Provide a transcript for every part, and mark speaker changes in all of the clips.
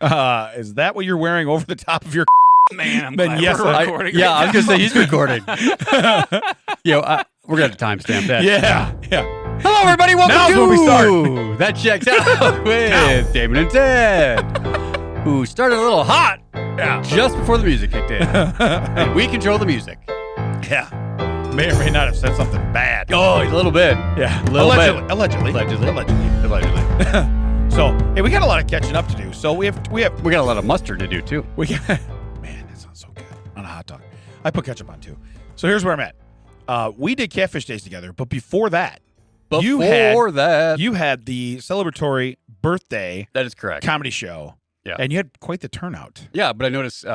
Speaker 1: Is that what you're wearing over the top of your?
Speaker 2: Man, I'm
Speaker 1: Then
Speaker 2: glad
Speaker 1: yes,
Speaker 2: we're recording.
Speaker 3: Yeah, I was going to say he's recording. We're going to timestamp that.
Speaker 1: Yeah.
Speaker 3: Hello, everybody. Welcome
Speaker 1: Now's
Speaker 3: to
Speaker 1: when we start.
Speaker 3: That Checks Out with Damon and Ted, who started a little hot just before the music kicked in. And we control the music.
Speaker 1: Yeah. May or may not have said something bad.
Speaker 3: Oh, a little bit.
Speaker 1: Yeah.
Speaker 3: Allegedly.
Speaker 1: So, hey, we got a lot of catching up to do. So we got
Speaker 3: a lot of mustard to do, too.
Speaker 1: man, that sounds so good on a hot dog. I put ketchup on too. So here's where I'm at. We did Catfish Days together, but before that, you had the celebratory birthday.
Speaker 3: That is correct.
Speaker 1: Comedy show.
Speaker 3: Yeah.
Speaker 1: And you had quite the turnout.
Speaker 3: Yeah, but I noticed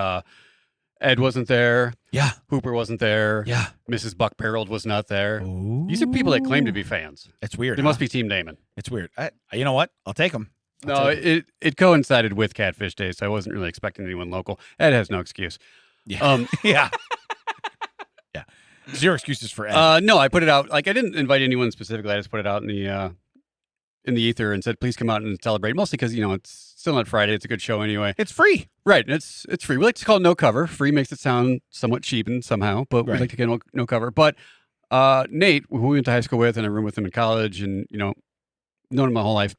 Speaker 3: Ed wasn't there.
Speaker 1: Yeah.
Speaker 3: Hooper wasn't there.
Speaker 1: Yeah.
Speaker 3: Mrs. Buck Barreld was not there.
Speaker 1: Ooh.
Speaker 3: These are people that claim to be fans.
Speaker 1: It's weird.
Speaker 3: They must be Team Damon.
Speaker 1: It's weird. You know what? I'll take them.
Speaker 3: No, it coincided with Catfish Days, so I wasn't really expecting anyone local. Ed has no excuse.
Speaker 1: Yeah. Yeah. Yeah. Zero excuses for Ed.
Speaker 3: No, I put it out. Like, I didn't invite anyone specifically. I just put it out in the ether and said, please come out and celebrate. Mostly because, it's still not Friday. It's a good show anyway.
Speaker 1: It's free.
Speaker 3: Right. It's free. We like to call it no cover. Free makes it sound somewhat cheapened somehow, but we like to get no cover. But Nate, who we went to high school with and I roomed with him in college and, known him my whole life,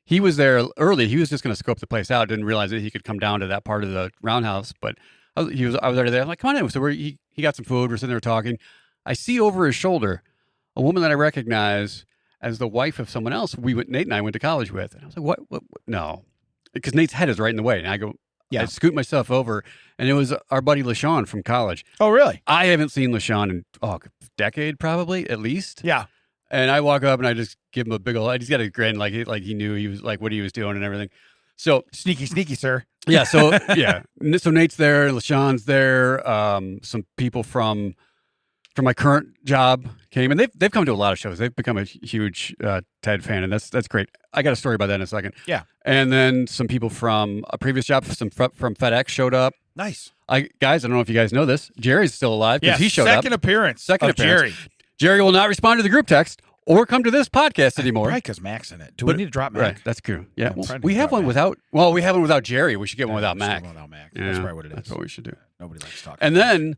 Speaker 3: he was there early. He was just going to scope the place out. Didn't realize that he could come down to that part of the roundhouse. But I was already there. I'm like, come on in. So he got some food. We're sitting there talking. I see over his shoulder a woman that I recognize as the wife of someone else Nate and I went to college with. And I was like, what? No. Because Nate's head is right in the way. And I go, I scoot myself over. And it was our buddy LaShawn from college.
Speaker 1: Oh, really?
Speaker 3: I haven't seen LaShawn in a decade, probably, at least.
Speaker 1: Yeah.
Speaker 3: And I walk up and I just give him a big old, he's got a grin like he knew he was like what he was doing and everything. So
Speaker 1: sneaky, sir.
Speaker 3: Yeah. So So Nate's there, LaShawn's there. Some people from my current job came and they've come to a lot of shows. They've become a huge Ted fan, and that's great. I got a story about that in a second.
Speaker 1: Yeah.
Speaker 3: And then some people from a previous job, from FedEx showed up.
Speaker 1: Nice.
Speaker 3: Guys, I don't know if you guys know this. Jerry's still alive because he showed
Speaker 1: Second
Speaker 3: up.
Speaker 1: appearance. Jerry.
Speaker 3: Jerry will not respond to the group text or come to this podcast anymore.
Speaker 1: Right, because Mac's in it. Do we need to drop Mac?
Speaker 3: Right, that's cool. Yeah, we have one without. Well, we have one without Jerry. We should get one without Mac.
Speaker 1: Without Mac.
Speaker 3: Yeah,
Speaker 1: that's probably what it is.
Speaker 3: That's what we should do.
Speaker 1: Nobody likes talking.
Speaker 3: And then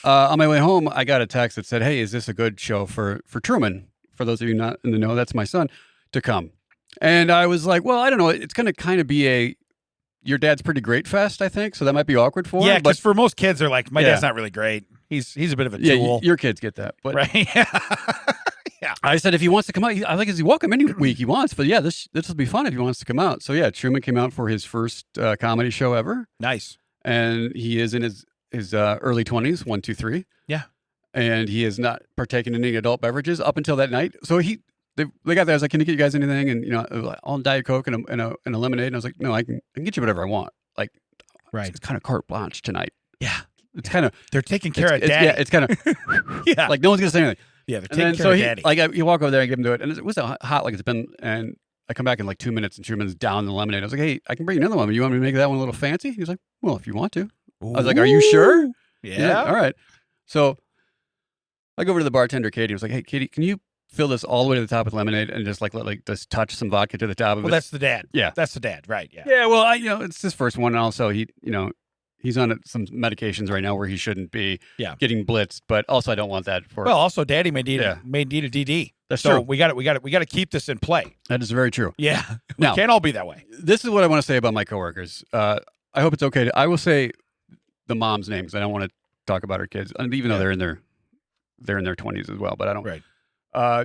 Speaker 3: on my way home, I got a text that said, "Hey, is this a good show for Truman? For those of you not in the know, that's my son, to come." And I was like, "Well, I don't know. It's going to kind of be your dad's pretty great fest, I think. So that might be awkward for him."
Speaker 1: Yeah, because for most kids, they're like, "My dad's not really great. He's a bit of a tool."
Speaker 3: Yeah, your kids get that, but
Speaker 1: right. Yeah.
Speaker 3: I said if he wants to come out, I think he's welcome any week he wants. But yeah, this will be fun if he wants to come out. So yeah, Truman came out for his first comedy show ever. Nice. And he is in his early 20s, 1, 2, 3.
Speaker 1: Yeah.
Speaker 3: And he has not partaken in any adult beverages up until that night. So they got there. I was like, "Can you get you guys anything?" And all Diet Coke and a lemonade. And I was like, "No, I can get you whatever I want." Like,
Speaker 1: right.
Speaker 3: It's kind of carte blanche tonight.
Speaker 1: Yeah.
Speaker 3: It's kind of
Speaker 1: they're taking care of Daddy.
Speaker 3: Yeah, it's kind of like no one's gonna say anything.
Speaker 1: Yeah, they're taking care of Daddy.
Speaker 3: Like you walk over there and give him to it, and it was hot like it's been. And I come back in like 2 minutes, and Truman's down the lemonade. I was like, "Hey, I can bring you another one. You want me to make that one a little fancy?" He was like, "Well, if you want to."
Speaker 1: Ooh.
Speaker 3: I was like, "Are you sure?"
Speaker 1: Yeah.
Speaker 3: All right. So I go over to the bartender, Katie. I was like, "Hey, Katie, can you fill this all the way to the top with lemonade and just just touch some vodka to the top of it?"
Speaker 1: Well, that's the dad.
Speaker 3: Yeah,
Speaker 1: that's the dad. Right. Yeah.
Speaker 3: Yeah. Well, it's his first one, and also he's on some medications right now where he shouldn't be getting blitzed, but also I don't want that for.
Speaker 1: Well, also Daddy may need a DD.
Speaker 3: That's
Speaker 1: true.
Speaker 3: So
Speaker 1: we got to keep this in play.
Speaker 3: That is very true.
Speaker 1: Yeah. We can't all be that way.
Speaker 3: This is what I want to say about my coworkers. I hope it's okay. I will say the mom's name because I don't want to talk about her kids, even though they're in their 20s as well. But I don't.
Speaker 1: Right.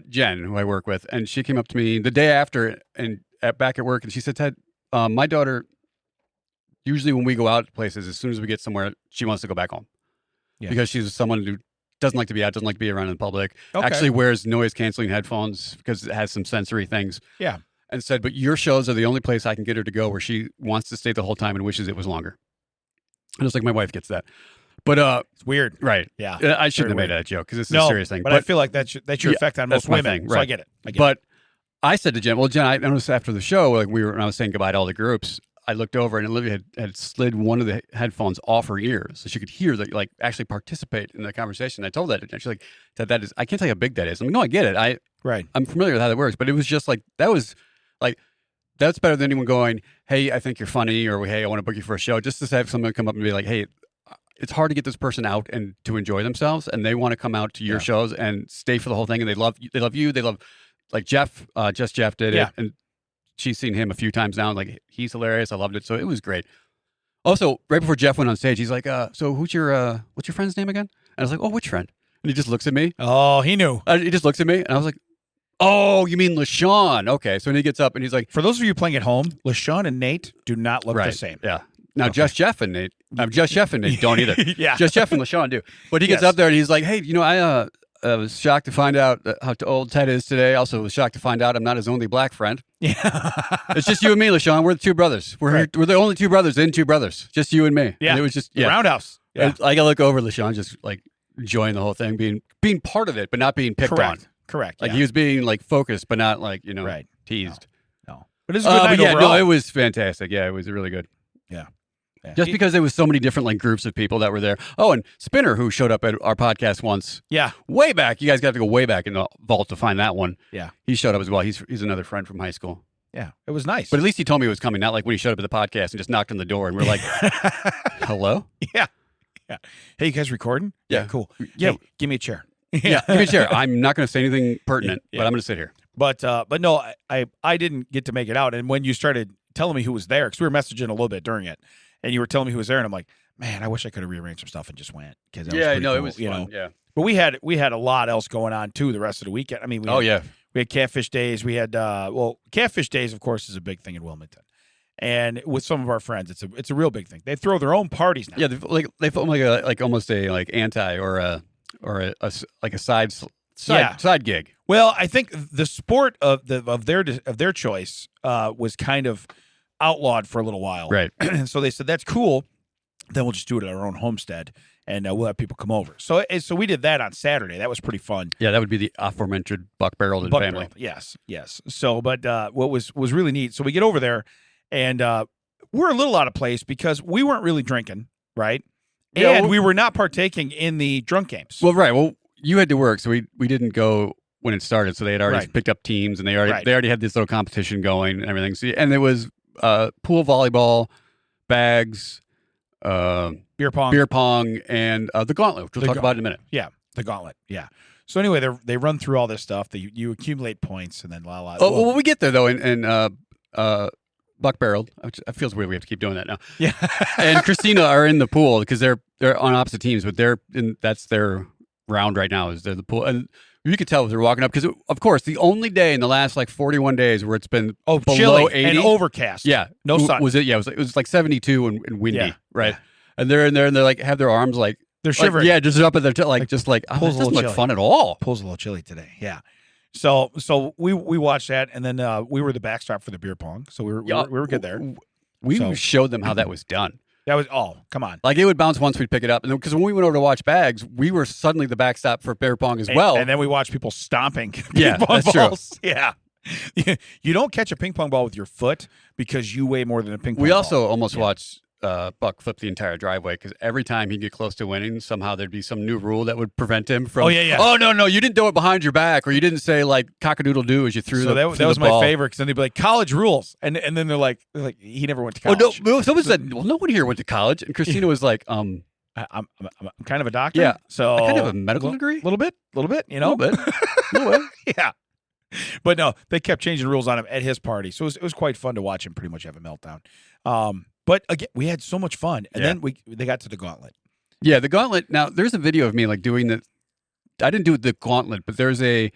Speaker 3: Jen, who I work with, and she came up to me the day after and back at work, and she said, "Ted, my daughter. Usually when we go out places, as soon as we get somewhere, she wants to go back home because she's someone who doesn't like to be out, doesn't like to be around in public, actually wears noise-canceling headphones because it has some sensory things.
Speaker 1: Yeah.
Speaker 3: And said, but your shows are the only place I can get her to go where she wants to stay the whole time and wishes it was longer. And it's like my wife gets that. But
Speaker 1: it's weird.
Speaker 3: Right.
Speaker 1: Yeah.
Speaker 3: I shouldn't have made that joke because this is a serious thing.
Speaker 1: But I feel like that's your effect on most women.
Speaker 3: Thing,
Speaker 1: so I get it.
Speaker 3: But I said to Jen, I noticed after the show, when I was saying goodbye to all the groups, I looked over and Olivia had slid one of the headphones off her ear so she could hear actually participate in the conversation. I told that, and she's like, "That is, I can't tell you how big that is." I'm like, "No, I get it. I'm familiar with how that works." But it was just like that was like that's better than anyone going, hey, I think you're funny, or hey, I want to book you for a show. Just to have someone come up and be like, hey, it's hard to get this person out and to enjoy themselves, and they want to come out to your shows and stay for the whole thing, and they love you. They love like Jeff. Just Jeff did it, and she's seen him a few times now. Like he's hilarious. I loved it, so it was great. Also, right before Jeff went on stage, he's like, "So what's your friend's name again?" And I was like, "Oh, which friend?" And he just looks at me.
Speaker 1: Oh, he knew.
Speaker 3: He just looks at me, and I was like, "Oh, you mean LaShawn?" Okay, so when he gets up and he's like,
Speaker 1: for those of you playing at home, LaShawn and Nate do not look the same.
Speaker 3: Yeah. Now, Just Jeff and Nate don't either.
Speaker 1: Yeah.
Speaker 3: Just Jeff and LaShawn do. But he gets up there and he's like, "Hey, I was shocked to find out how old Ted is today. Also was shocked to find out I'm not his only black friend.
Speaker 1: Yeah.
Speaker 3: It's just you and me, LaShawn. We're the two brothers. We're the only two brothers in two brothers. Just you and me."
Speaker 1: Yeah.
Speaker 3: And it was just
Speaker 1: Roundhouse. Yeah.
Speaker 3: I look over at LaShawn, just like enjoying the whole thing, being part of it, but not being picked on.
Speaker 1: Correct.
Speaker 3: Like he was being like focused, but not like teased.
Speaker 1: No. But it was a good night overall.
Speaker 3: No, it was fantastic. Yeah, it was really good.
Speaker 1: Yeah.
Speaker 3: Just because there was so many different like groups of people that were there. Oh, and Spinner, who showed up at our podcast once.
Speaker 1: Yeah.
Speaker 3: Way back. You guys got to go way back in the vault to find that one.
Speaker 1: Yeah.
Speaker 3: He showed up as well. He's another friend from high school.
Speaker 1: Yeah. It was nice.
Speaker 3: But at least he told me it was coming, not like when he showed up at the podcast and just knocked on the door and we're like, hello?
Speaker 1: Yeah. Yeah. Hey, you guys recording?
Speaker 3: Yeah.
Speaker 1: Cool.
Speaker 3: Yeah.
Speaker 1: Hey, give me a chair.
Speaker 3: Yeah. Give me a chair. I'm not going to say anything pertinent, but I'm going to sit here.
Speaker 1: But no, I didn't get to make it out. And when you started telling me who was there, because we were messaging a little bit during it, and you were telling me who was there, and I'm like, man, I wish I could have rearranged some stuff and just went. Cause that was pretty cool,
Speaker 3: it was fun. Yeah.
Speaker 1: But we had a lot else going on too the rest of the weekend. I mean, we had Catfish Days. We had Catfish Days, of course, is a big thing in Wilmington, and with some of our friends, it's a real big thing. They throw their own parties now.
Speaker 3: Yeah, they film like almost a like anti or a side gig.
Speaker 1: Well, I think the sport of their choice was kind of outlawed for a little while,
Speaker 3: right?
Speaker 1: And so they said that's cool. Then we'll just do it at our own homestead, and we'll have people come over. So we did that on Saturday. That was pretty fun.
Speaker 3: Yeah, that would be the aforementioned buck-barreled family.
Speaker 1: Yes. So, but what was really neat. So we get over there, and we're a little out of place because we weren't really drinking, right? And we were not partaking in the drunk games.
Speaker 3: Well, right. Well, you had to work, so we didn't go when it started. So they had already picked up teams, and they already had this little competition going and everything. So, and it was pool volleyball, bags,
Speaker 1: beer pong,
Speaker 3: and the gauntlet, which we'll talk about in a minute.
Speaker 1: Yeah, the gauntlet. Yeah. So anyway, they run through all this stuff. You accumulate points, and then la.
Speaker 3: Oh, well, we get there though, and buck barreled. Which it feels weird. We have to keep doing that now.
Speaker 1: Yeah.
Speaker 3: And Christina are in the pool because they're on opposite teams, but that's their round right now. Is they're the pool, and you could tell as they're walking up because, of course, the only day in the last like 41 days where it's been below
Speaker 1: chilly
Speaker 3: 80
Speaker 1: and overcast.
Speaker 3: Yeah,
Speaker 1: no sun.
Speaker 3: Was it? Yeah, it was like 72 and windy, right?
Speaker 1: Yeah.
Speaker 3: And they're in there and they're like have their arms like
Speaker 1: they're shivering.
Speaker 3: Yeah, just up at their this doesn't look fun at all.
Speaker 1: Pool's a little chilly today. Yeah. So we watched that, and then we were the backstop for the beer pong. So we were good there.
Speaker 3: We showed them how that was done.
Speaker 1: That was come on.
Speaker 3: Like it would bounce once, we'd pick it up, and because when we went over to watch bags, we were suddenly the backstop for beer pong as well.
Speaker 1: And then we watched people stomping ping pong
Speaker 3: that's
Speaker 1: balls.
Speaker 3: True.
Speaker 1: Yeah. You don't catch a ping pong ball with your foot because you weigh more than a ping pong ball.
Speaker 3: We also almost watched Buck flip the entire driveway because every time he'd get close to winning, somehow there'd be some new rule that would prevent him from.
Speaker 1: Oh yeah.
Speaker 3: Oh no, you didn't do it behind your back, or you didn't say like cock-a-doodle-doo as you threw. So
Speaker 1: that was my favorite because then they'd be like college rules, and then they're like he never went to college.
Speaker 3: Oh no, someone said, well, nobody here went to college, and Christina was like,
Speaker 1: I'm kind of a doctor.
Speaker 3: Yeah,
Speaker 1: so
Speaker 3: I kind of have a medical degree.
Speaker 1: A little bit, you know,
Speaker 3: a little bit.
Speaker 1: Yeah. But no, they kept changing rules on him at his party, so it was quite fun to watch him pretty much have a meltdown. But again, we had so much fun, and then they got to the gauntlet.
Speaker 3: Yeah, the gauntlet. Now, there's a video of me like doing the. I didn't do the gauntlet, but there's I'd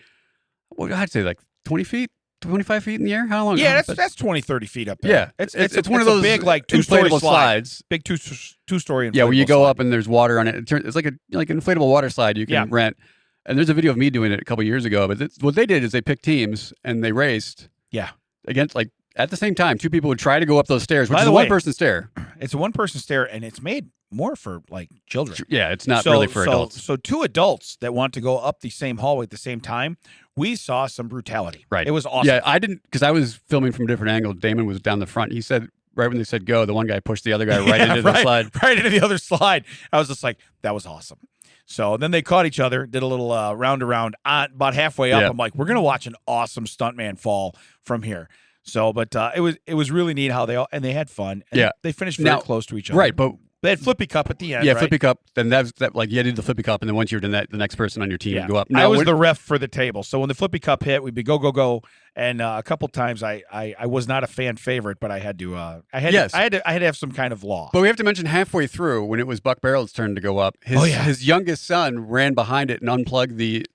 Speaker 3: say like 20 feet, 25 feet in the air. How long?
Speaker 1: Yeah, that's 20 30 feet up there.
Speaker 3: Yeah, it's one of those
Speaker 1: big like two-story
Speaker 3: slides.
Speaker 1: Big two-story.
Speaker 3: Yeah, where you go up and there's water on it. It's like an inflatable water slide you can rent. And there's a video of me doing it a couple years ago. But what they did is they picked teams and they raced.
Speaker 1: Yeah.
Speaker 3: Against at the same time, two people would try to go up those stairs, which is a one-person stair.
Speaker 1: It's a one-person stair, and it's made more for like children.
Speaker 3: Yeah, it's not really for adults.
Speaker 1: So two adults that want to go up the same hallway at the same time, we saw some brutality.
Speaker 3: Right.
Speaker 1: It was awesome.
Speaker 3: Yeah, I didn't because I was filming from a different angle. Damon was down the front. He said right when they said go, the one guy pushed the other guy right into the slide.
Speaker 1: Right into the other slide. I was just like, that was awesome. So then they caught each other, did a little round around about halfway up.
Speaker 3: Yeah.
Speaker 1: I'm like, we're going to watch an awesome stuntman fall from here. So, but it was really neat how they had fun. And they finished very close to each other.
Speaker 3: Right, but
Speaker 1: they had Flippy Cup at the end.
Speaker 3: Yeah,
Speaker 1: right?
Speaker 3: Flippy Cup. Then that like you did the Flippy Cup, and then once you're done that, the next person on your team would go up.
Speaker 1: Now, I was the ref for the table, so when the Flippy Cup hit, we'd be go go go. And a couple times I was not a fan favorite, but I had to I had to have some kind of law.
Speaker 3: But we have to mention halfway through when it was Buck Barrett's turn to go up, his youngest son ran behind it and unplugged the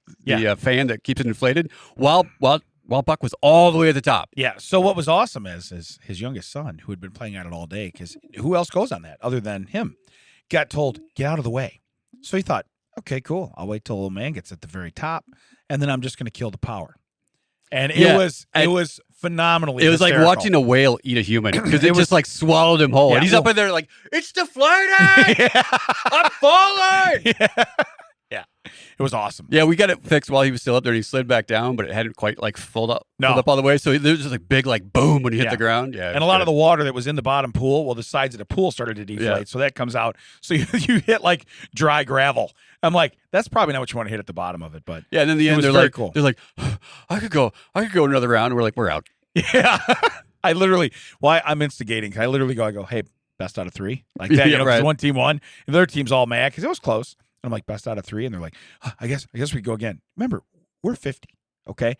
Speaker 3: fan that keeps it inflated while Buck was all the way at the top.
Speaker 1: Yeah. So what was awesome is his youngest son, who had been playing on it all day, because who else goes on that other than him, got told, get out of the way. So he thought, okay, cool. I'll wait till old man gets at the very top, and then I'm just going to kill the power. And it was phenomenally.
Speaker 3: It was
Speaker 1: hysterical.
Speaker 3: like watching a whale eat a human because it just like swallowed him whole. And he's up in there like, it's deflating. I'm falling.
Speaker 1: Yeah, it was awesome.
Speaker 3: Yeah, we got it fixed while he was still up there, and he slid back down, but it hadn't quite like filled up all the way. So there was just like big like boom when he hit the ground. Yeah,
Speaker 1: and a lot of the water that was in the bottom pool, well, the sides of the pool started to deflate, so that comes out. So you hit like dry gravel. I'm like, that's probably not what you want to hit at the bottom of it, but
Speaker 3: and in the end, they're like, cool. They're like, I could go another round. And we're like, we're out.
Speaker 1: Yeah, I'm instigating. I literally go, hey, best out of 3, like that. You know, because one team won, and the other team's all mad because it was close. I'm like, best out of 3, and they're like, I guess we go again. Remember, we're 50, okay?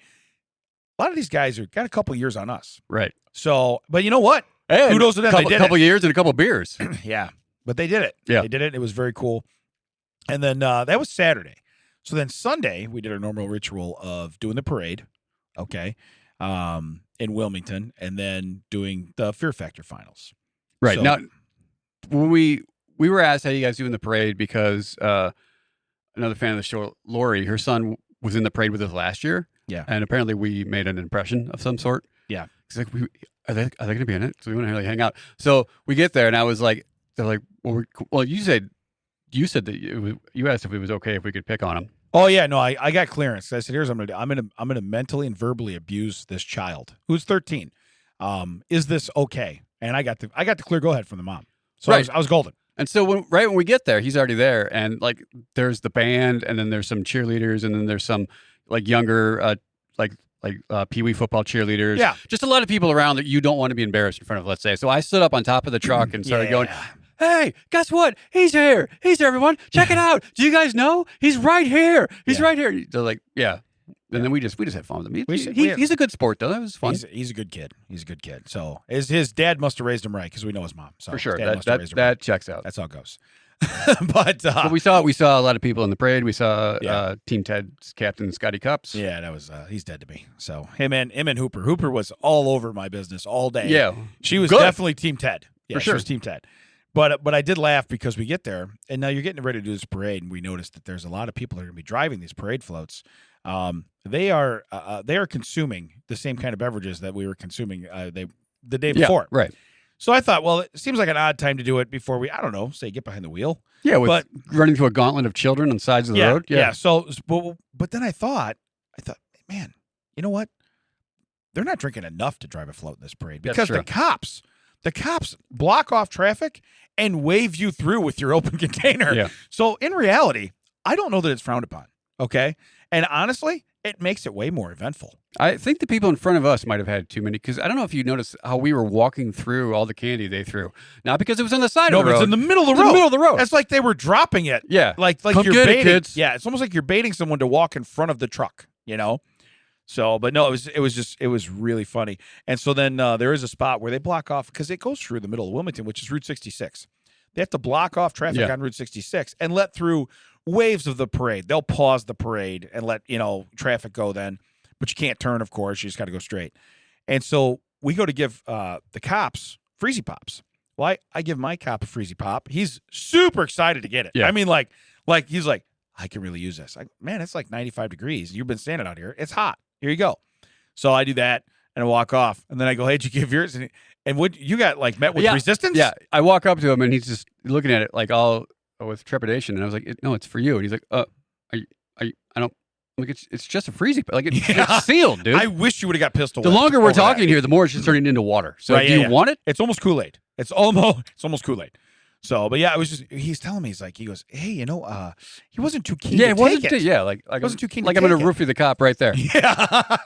Speaker 1: A lot of these guys got a couple years on us,
Speaker 3: right?
Speaker 1: So, but you know what?
Speaker 3: And
Speaker 1: kudos to them. They did
Speaker 3: a couple years and a couple beers.
Speaker 1: Yeah, but they did it.
Speaker 3: Yeah,
Speaker 1: they did it. It was very cool. And then that was Saturday. So then Sunday we did our normal ritual of doing the parade, okay, in Wilmington, and then doing the Fear Factor finals.
Speaker 3: Right.
Speaker 1: So,
Speaker 3: now, when we were asked how you guys do in the parade because another fan of the show, Lori, her son was in the parade with us last year.
Speaker 1: Yeah.
Speaker 3: And apparently we made an impression of some sort.
Speaker 1: Yeah.
Speaker 3: He's like, are they going to be in it? So we want to really hang out. So we get there, and I was like, they're like, well, you said that you asked if it was okay if we could pick on him.
Speaker 1: Oh yeah, no, I got clearance. I said, here's what I'm gonna do. I'm gonna mentally and verbally abuse this child who's 13. Is this okay? And I got the clear go ahead from the mom. So I was golden.
Speaker 3: And so when we get there, he's already there, and like there's the band, and then there's some cheerleaders, and then there's some like younger Pee Wee football cheerleaders.
Speaker 1: Yeah,
Speaker 3: just a lot of people around that you don't want to be embarrassed in front of. Let's say. So I stood up on top of the truck and started going, hey, guess what? He's here. He's here, everyone. Check it out. Do you guys know? He's right here. He's right here. They're like, yeah. And then we just had fun with him. He's a good sport, though. That was fun.
Speaker 1: He's a good kid. He's a good kid. So his dad must have raised him right because we know his mom. So
Speaker 3: for sure.
Speaker 1: That
Speaker 3: checks out.
Speaker 1: That's how it goes. But
Speaker 3: we saw a lot of people in the parade. We saw Team Ted's captain, Scotty Cups.
Speaker 1: Yeah, that was he's dead to me. So him and Hooper. Hooper was all over my business all day.
Speaker 3: Yeah.
Speaker 1: She was definitely Team Ted. Yeah,
Speaker 3: for sure.
Speaker 1: She was Team Ted. But I did laugh because we get there, and now you're getting ready to do this parade, and we noticed that there's a lot of people that are going to be driving these parade floats. They are consuming the same kind of beverages that we were consuming the day before.
Speaker 3: Right.
Speaker 1: So I thought, well, it seems like an odd time to do it before we, I don't know, say get behind the wheel.
Speaker 3: Yeah, but running through a gauntlet of children on the sides of the road.
Speaker 1: Yeah. So, but then I thought, man, you know what? They're not drinking enough to drive a float in this parade because the cops block off traffic and wave you through with your open container.
Speaker 3: Yeah.
Speaker 1: So in reality, I don't know that it's frowned upon. Okay. And honestly, it makes it way more eventful.
Speaker 3: I think the people in front of us might have had too many because I don't know if you noticed how we were walking through all the candy they threw. Not because it was on the side of the road.
Speaker 1: No, it's in the middle of the road.
Speaker 3: In the middle of the road.
Speaker 1: It's like they were dropping it.
Speaker 3: Yeah.
Speaker 1: Like
Speaker 3: come
Speaker 1: you're
Speaker 3: get
Speaker 1: baiting.
Speaker 3: It, kids.
Speaker 1: Yeah. It's almost like you're baiting someone to walk in front of the truck, you know? So, but no, it was really funny. And so then there is a spot where they block off because it goes through the middle of Wilmington, which is Route 66. They have to block off traffic on Route 66 and let through waves of the parade. They'll pause the parade and let, traffic go then, but you can't turn, of course. You just got to go straight. And so we go to give the cops Freezy Pops. Well, I give my cop a Freezy Pop. He's super excited to get it.
Speaker 3: Yeah.
Speaker 1: I mean, like he's like, I can really use this. Man, it's like 95 degrees. You've been standing out here. It's hot. Here you go. So I do that and I walk off. And then I go, hey, did you give yours? And what you got met with resistance?
Speaker 3: Yeah. I walk up to him and he's just looking at it like all with trepidation. And I was like, no, it's for you. And he's like, I don't. I'm like, it's just a Freezy. Like it's sealed, dude.
Speaker 1: I wish you would have got pistol.
Speaker 3: The longer we're talking here, the more it's just turning into water. So do you want it?
Speaker 1: It's almost Kool-Aid. It's almost Kool-Aid. So, but yeah, it was just, he's telling me, he goes, hey, he wasn't too keen to take it.
Speaker 3: Yeah, like
Speaker 1: wasn't too keen
Speaker 3: like
Speaker 1: to
Speaker 3: I'm going
Speaker 1: take
Speaker 3: to roofie the cop right there.
Speaker 1: Yeah.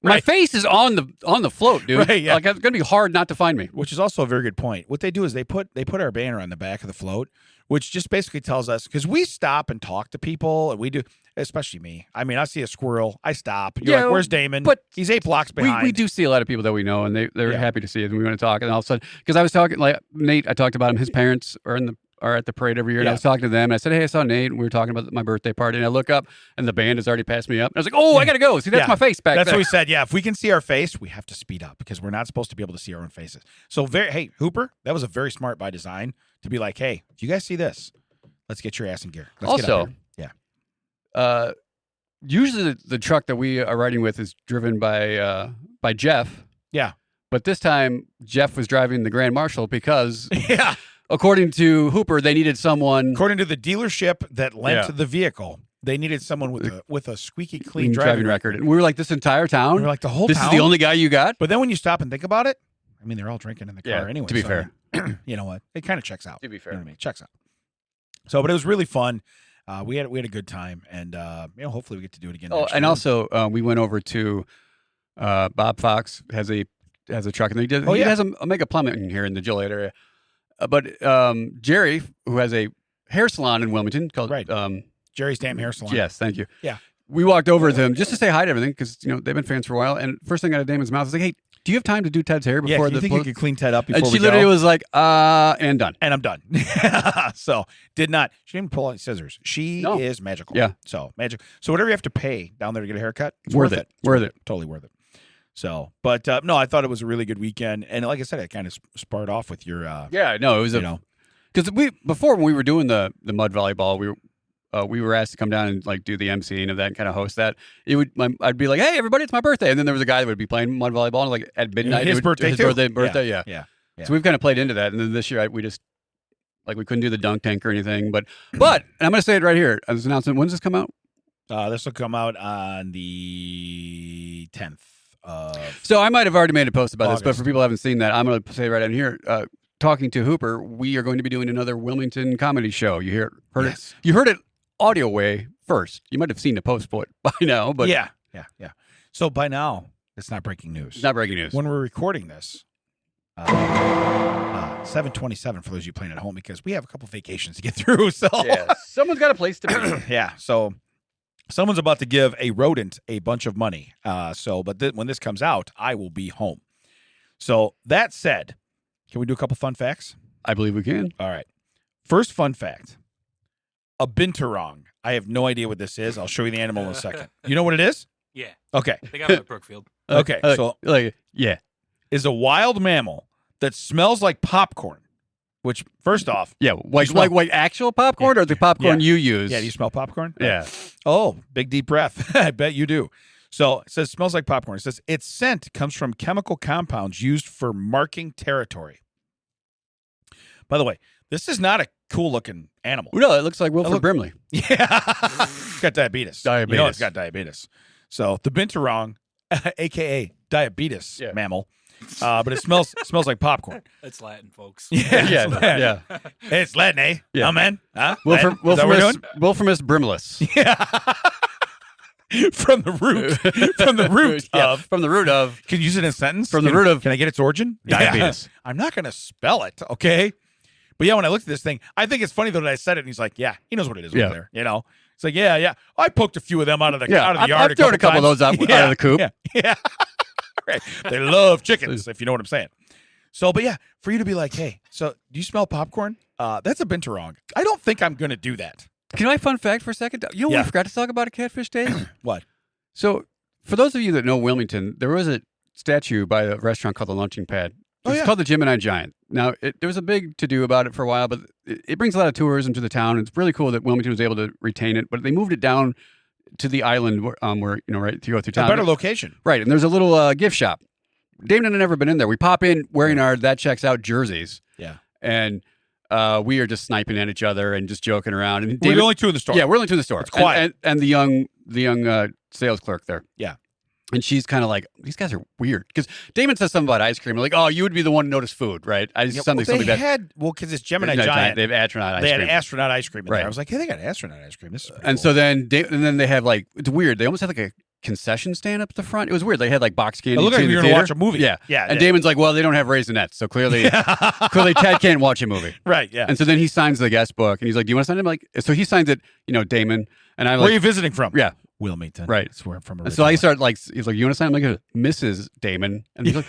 Speaker 3: My face is on the float, dude.
Speaker 1: Right, yeah.
Speaker 3: Like it's gonna be hard not to find me.
Speaker 1: Which is also a very good point. What they do is they put our banner on the back of the float, which just basically tells us, because we stop and talk to people, and we do, especially me. I mean, I see a squirrel, I stop. You're like, where's Damon?
Speaker 3: But
Speaker 1: he's 8 blocks behind.
Speaker 3: We do see a lot of people that we know, and they're happy to see it, and we want to talk. And all of a sudden, because I was talking, like Nate, I talked about him. His parents are at the parade every year, and I was talking to them, and I said, hey, I saw Nate, and we were talking about my birthday party, and I look up, and the band has already passed me up. And I was like, oh, I got to go. See, that's my face back
Speaker 1: That's
Speaker 3: there.
Speaker 1: what we said. Yeah, if we can see our face, we have to speed up, because we're not supposed to be able to see our own faces. So, hey, Hooper, that was a very smart by design to be like, hey, do you guys see this? Let's get your ass in gear. Let's get up here. Yeah.
Speaker 3: Usually the truck that we are riding with is driven by Jeff.
Speaker 1: Yeah.
Speaker 3: But this time, Jeff was driving the Grand Marshal because... According to Hooper, they needed someone.
Speaker 1: According to the dealership that lent the vehicle, they needed someone with a squeaky clean driving record.
Speaker 3: And we were like, this entire town?
Speaker 1: We were like, the whole
Speaker 3: town? This is the only guy you got?
Speaker 1: But then when you stop and think about it, I mean, they're all drinking in the car anyway.
Speaker 3: To be fair.
Speaker 1: You know what? It kind of checks out.
Speaker 3: To be fair.
Speaker 1: You know what I mean? Checks out. So, but it was really fun. We had a good time, and hopefully we get to do it again next year.
Speaker 3: Also, we went over to Bob Fox has a truck, and he has a mega plumbing here in the Joliet area. But Jerry, who has a hair salon in Wilmington called
Speaker 1: Jerry's Damn Hair Salon.
Speaker 3: Yes, thank you.
Speaker 1: Yeah,
Speaker 3: we walked over to him just to say hi to everything because they've been fans for a while. And first thing out of Damon's mouth was like, "Hey, do you have time to do Ted's hair before
Speaker 1: do you think you could clean Ted up before?"
Speaker 3: And she literally was like, and done.
Speaker 1: And I'm done. So did not. She didn't pull out scissors. She is magical.
Speaker 3: Yeah.
Speaker 1: So magic. So whatever you have to pay down there to get a haircut, it's
Speaker 3: worth it. Worth it.
Speaker 1: Totally worth it. So, but no, I thought it was a really good weekend, and like I said, it kind of sparred off with your.
Speaker 3: It was because before when we were doing the mud volleyball, we were asked to come down and like do the emceeing of that and kind of host that. I'd be like, hey everybody, it's my birthday, and then there was a guy that would be playing mud volleyball and like at midnight.
Speaker 1: His birthday.
Speaker 3: Yeah. So we've kind of played into that, and then this year we just like we couldn't do the dunk tank or anything, but and I'm going to say it right here. This announcement. When's this come out?
Speaker 1: This will come out on the 10th.
Speaker 3: So I might have already made a post about this, but for people who haven't seen that, I'm going to say right in here. Talking to Hooper, we are going to be doing another Wilmington comedy show. You heard it. You heard it audio way first. You might have seen the post for it by now, but
Speaker 1: yeah. So by now, it's not breaking news.
Speaker 3: It's not breaking news.
Speaker 1: When we're recording this, 7:27 for those of you playing at home, because we have a couple vacations to get through. So
Speaker 3: someone's got a place to be.
Speaker 1: Yeah. So someone's about to give a rodent a bunch of money. But when this comes out, I will be home. So that said. Can we do a couple fun facts?
Speaker 3: I believe we can.
Speaker 1: All right. First fun fact. A binturong. I have no idea what this is. I'll show you the animal in a second. You know what it is?
Speaker 2: Yeah.
Speaker 1: Okay.
Speaker 2: They got it at Brookfield.
Speaker 1: Okay. Is a wild mammal that smells like popcorn. Which, first off.
Speaker 3: Yeah. Like actual popcorn or the popcorn you use?
Speaker 1: Yeah. Do you smell popcorn?
Speaker 3: Yeah.
Speaker 1: Oh, big deep breath. I bet you do. So it says smells like popcorn. It says its scent comes from chemical compounds used for marking territory. By the way, this is not a cool looking animal.
Speaker 3: No, it looks like Wilfred Brimley.
Speaker 1: Yeah. It's got diabetes. You know it's got diabetes. So the binturong, aka diabetes mammal, but it smells
Speaker 2: like popcorn. That's Latin, folks.
Speaker 1: Yeah. It's Latin, eh?
Speaker 3: Yeah.
Speaker 1: Oh, man. Huh?
Speaker 3: Wilfredmus Brimelus.
Speaker 1: Yeah. From the root of. Can you use it in a sentence?
Speaker 3: From the root of.
Speaker 1: Can I get its origin?
Speaker 3: Diabetes.
Speaker 1: Yeah. I'm not going to spell it, okay? But yeah, when I looked at this thing, I think it's funny though that I said it, and he's like, yeah, he knows what it is over there. You know? It's like, yeah. I poked a few of them out of the yard.
Speaker 3: I've thrown a couple of those out of the coop.
Speaker 1: Yeah. Right. They love chickens, if you know what I'm saying. So, but yeah, for you to be like, hey, so do you smell popcorn? That's a binturong. I don't think I'm going to do that.
Speaker 3: Can I fun fact for a second? You know what we forgot to talk about at Catfish Day?
Speaker 1: What?
Speaker 3: So, for those of you that know Wilmington, there was a statue by a restaurant called the Lunching Pad. It's called the Gemini Giant. Now, there was a big to-do about it for a while, but it brings a lot of tourism to the town. It's really cool that Wilmington was able to retain it, but they moved it down to the island where right, to go through town.
Speaker 1: A better location.
Speaker 3: Right, and there's a little gift shop. Damon had never been in there. We pop in wearing our That Checks Out jerseys.
Speaker 1: Yeah.
Speaker 3: And we are just sniping at each other and just joking around. And
Speaker 1: we're the only two in the store.
Speaker 3: Yeah, we're the only two in the store.
Speaker 1: It's quiet.
Speaker 3: And the young sales clerk there.
Speaker 1: Yeah.
Speaker 3: And she's kind of like, these guys are weird. Because Damon says something about ice cream. Like, oh, you would be the one to notice food, right?
Speaker 1: Because it's Gemini Giant.
Speaker 3: They have astronaut ice
Speaker 1: cream.
Speaker 3: They
Speaker 1: had astronaut ice cream in there. I was like, hey, they got astronaut ice cream. This is
Speaker 3: and
Speaker 1: cool.
Speaker 3: So then they have like, it's weird. They almost have like a concession stand up at the front. It was weird. They had like box candy.
Speaker 1: It looked like you were going to watch a movie.
Speaker 3: Yeah.
Speaker 1: Yeah.
Speaker 3: And Damon's like, well, they don't have Raisinets. So clearly Ted can't watch a movie.
Speaker 1: Right. Yeah.
Speaker 3: And so then he signs the guest book and he's like, do you want to sign it? I'm like, so he signs it, Damon. And I'm like,
Speaker 1: where are you visiting from?
Speaker 3: Yeah.
Speaker 1: Wilmington.
Speaker 3: Right.
Speaker 1: That's where I'm from.
Speaker 3: And so I start like, he's like, you want to sign? I'm like, Mrs. Damon. And he's like,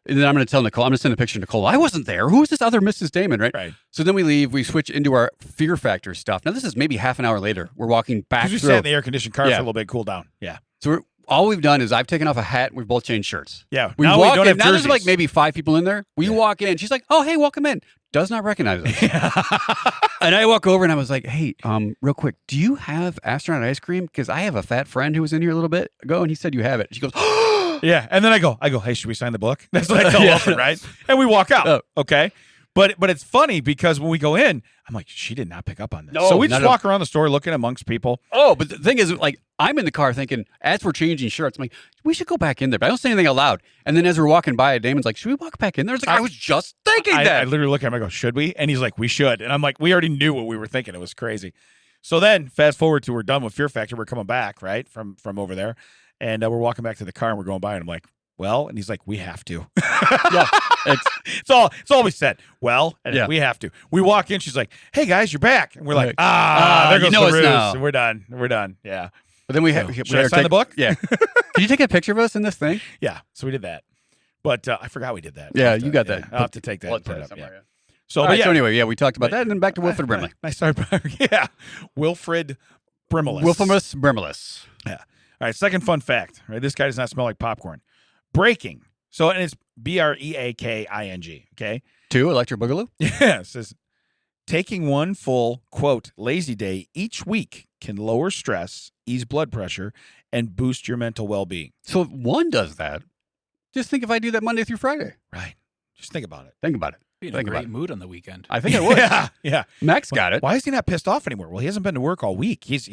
Speaker 3: and then I'm going to tell Nicole, I'm going to send a picture to Nicole. I wasn't there. Who is this other Mrs. Damon? Right. So then we leave. We switch into our Fear Factor stuff. Now, this is maybe half an hour later. We're walking back through.
Speaker 1: We sat in the air-conditioned car for a little bit, cool down. Yeah.
Speaker 3: So all we've done is I've taken off a hat and we've both changed shirts.
Speaker 1: Yeah.
Speaker 3: We
Speaker 1: now
Speaker 3: walk
Speaker 1: we don't
Speaker 3: in.
Speaker 1: have
Speaker 3: Now
Speaker 1: jerseys.
Speaker 3: there's like maybe 5 people in there. We walk in. She's like, oh, hey, welcome in. Does not recognize us. And I walk over and I was like, hey, real quick, do you have astronaut ice cream? Because I have a fat friend who was in here a little bit ago and he said you have it. She goes,
Speaker 1: yeah. And then I go, hey, should we sign the book? That's what I tell Wilfred, right? And we walk out. Okay. But it's funny because when we go in, I'm like, she did not pick up on this.
Speaker 3: No,
Speaker 1: so we just walk around the store looking amongst people.
Speaker 3: Oh, but the thing is, like, I'm in the car thinking, as we're changing shirts, I'm like, we should go back in there. But I don't say anything out loud. And then as we're walking by, Damon's like, should we walk back in there? I was like, I was just thinking that.
Speaker 1: I literally look at him, I go, should we? And he's like, we should. And I'm like, we already knew what we were thinking. It was crazy. So then fast forward to we're done with Fear Factor. We're coming back, right, from over there. And we're walking back to the car and we're going by. And I'm like, well, and he's like, we have to.
Speaker 3: Yeah.
Speaker 1: It's all we said. Well, and we have to. We walk in, she's like, hey guys, you're back. And we're like, there goes the ruse. And we're done. We're done. Yeah.
Speaker 3: But then we
Speaker 1: should I sign the book?
Speaker 3: Yeah. Can you take a picture of us in this thing?
Speaker 1: Yeah. So we did that. But I forgot we did that.
Speaker 3: Yeah, you got that.
Speaker 1: I'll have to take that and put it up.
Speaker 3: Somewhere,
Speaker 1: So,
Speaker 3: so anyway, we talked about that, and then back to Wilfred Brimley.
Speaker 1: I started, Wilfred Brimelus.
Speaker 3: Wilfredmus Brimelus.
Speaker 1: Yeah. All right, second fun fact. Right, this guy does not smell like popcorn. Breaking. So, and it's Breaking. Okay.
Speaker 3: 2, Electric Boogaloo.
Speaker 1: Yeah. It says, taking one full, quote, lazy day each week can lower stress, ease blood pressure, and boost your mental well-being.
Speaker 3: So if one does that, just think if I do that Monday through Friday.
Speaker 1: Right. Just think about it.
Speaker 3: Think about it.
Speaker 2: Be in a great mood on the weekend.
Speaker 3: I think it would.
Speaker 1: Yeah.
Speaker 3: Max got it.
Speaker 1: Why is he not pissed off anymore? Well, he hasn't been to work all week. He's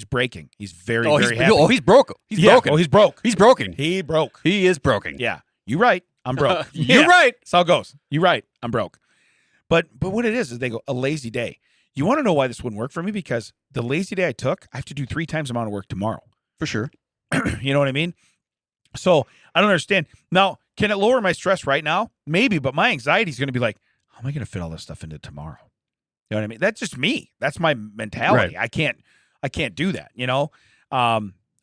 Speaker 1: breaking. He's very happy.
Speaker 3: Oh, he's broke. He's broken.
Speaker 1: Oh, he's broke.
Speaker 3: He's broken.
Speaker 1: He broke.
Speaker 3: He is broken.
Speaker 1: Yeah. You right. I'm broke.
Speaker 3: You're right.
Speaker 1: That's how it goes. You right. I'm broke. But what it is they go, a lazy day. You want to know why this wouldn't work for me? Because the lazy day I took, I have to do 3 times the amount of work tomorrow.
Speaker 3: For sure.
Speaker 1: You know what I mean? So I don't understand. Now, can it lower my stress right now? Maybe, but my anxiety is going to be like, how am I going to fit all this stuff into tomorrow? You know what I mean? That's just me. That's my mentality.
Speaker 3: Right.
Speaker 1: I can't do that,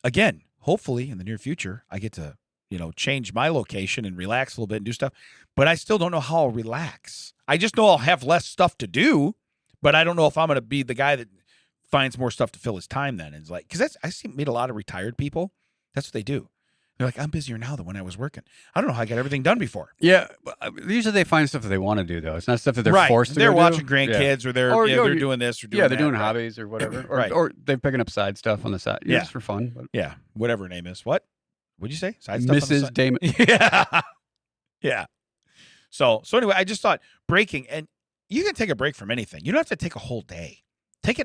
Speaker 1: Again, hopefully in the near future, I get to, change my location and relax a little bit and do stuff. But I still don't know how I'll relax. I just know I'll have less stuff to do, but I don't know if I'm going to be the guy that finds more stuff to fill his time then. It's like, because I meet a lot of retired people. That's what they do. They're like, I'm busier now than when I was working. I don't know how I got everything done before.
Speaker 3: Yeah. Usually they find stuff that they want to do, though. It's not stuff that they're forced to
Speaker 1: They're
Speaker 3: do.
Speaker 1: watching grandkids or they're doing this or doing that.
Speaker 3: Yeah, they're doing hobbies or whatever. Or they're picking up side stuff on the side. Just for fun. But.
Speaker 1: Yeah, whatever her name is. What? What'd you say? Side stuff
Speaker 3: Mrs. Damon.
Speaker 1: Yeah. Yeah. So anyway, I just thought breaking, and you can take a break from anything. You don't have to take a whole day. Take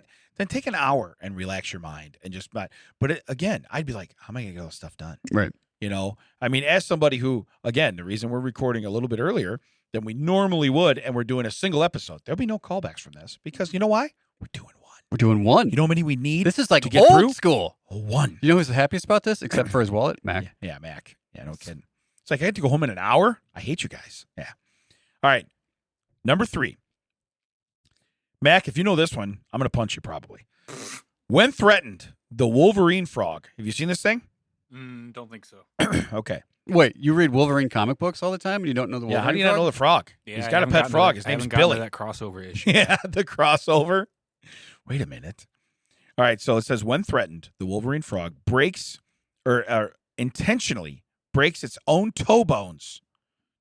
Speaker 1: an hour and relax your mind and just. But again, I'd be like, how am I going to get all this stuff done?
Speaker 3: Right.
Speaker 1: I mean, as somebody who, again, the reason we're recording a little bit earlier than we normally would, and we're doing a single episode, there'll be no callbacks from this because you know why? We're doing one.
Speaker 3: We're doing one.
Speaker 1: You know how many we need?
Speaker 3: This is like
Speaker 1: to get
Speaker 3: old
Speaker 1: through?
Speaker 3: School.
Speaker 1: One.
Speaker 3: You know who's the happiest about this? Except for his wallet? Mac.
Speaker 1: Yeah, Mac. Yeah, no kidding. It's like I had to go home in an hour. I hate you guys. Yeah. All right. Number 3. Mac, if you know this one, I'm going to punch you probably. When threatened, the Wolverine frog. Have you seen this thing?
Speaker 2: Don't think so.
Speaker 1: Okay.
Speaker 3: Wait, you read Wolverine comic books all the time and you don't know the Wolverine
Speaker 1: Yeah, how do you
Speaker 3: frog?
Speaker 1: not know the frog?
Speaker 2: Yeah,
Speaker 1: He's got a pet frog. His name's Billy.
Speaker 2: That crossover issue.
Speaker 1: Yeah, the crossover. Wait a minute. All right, so it says, when threatened, the Wolverine frog breaks or intentionally breaks its own toe bones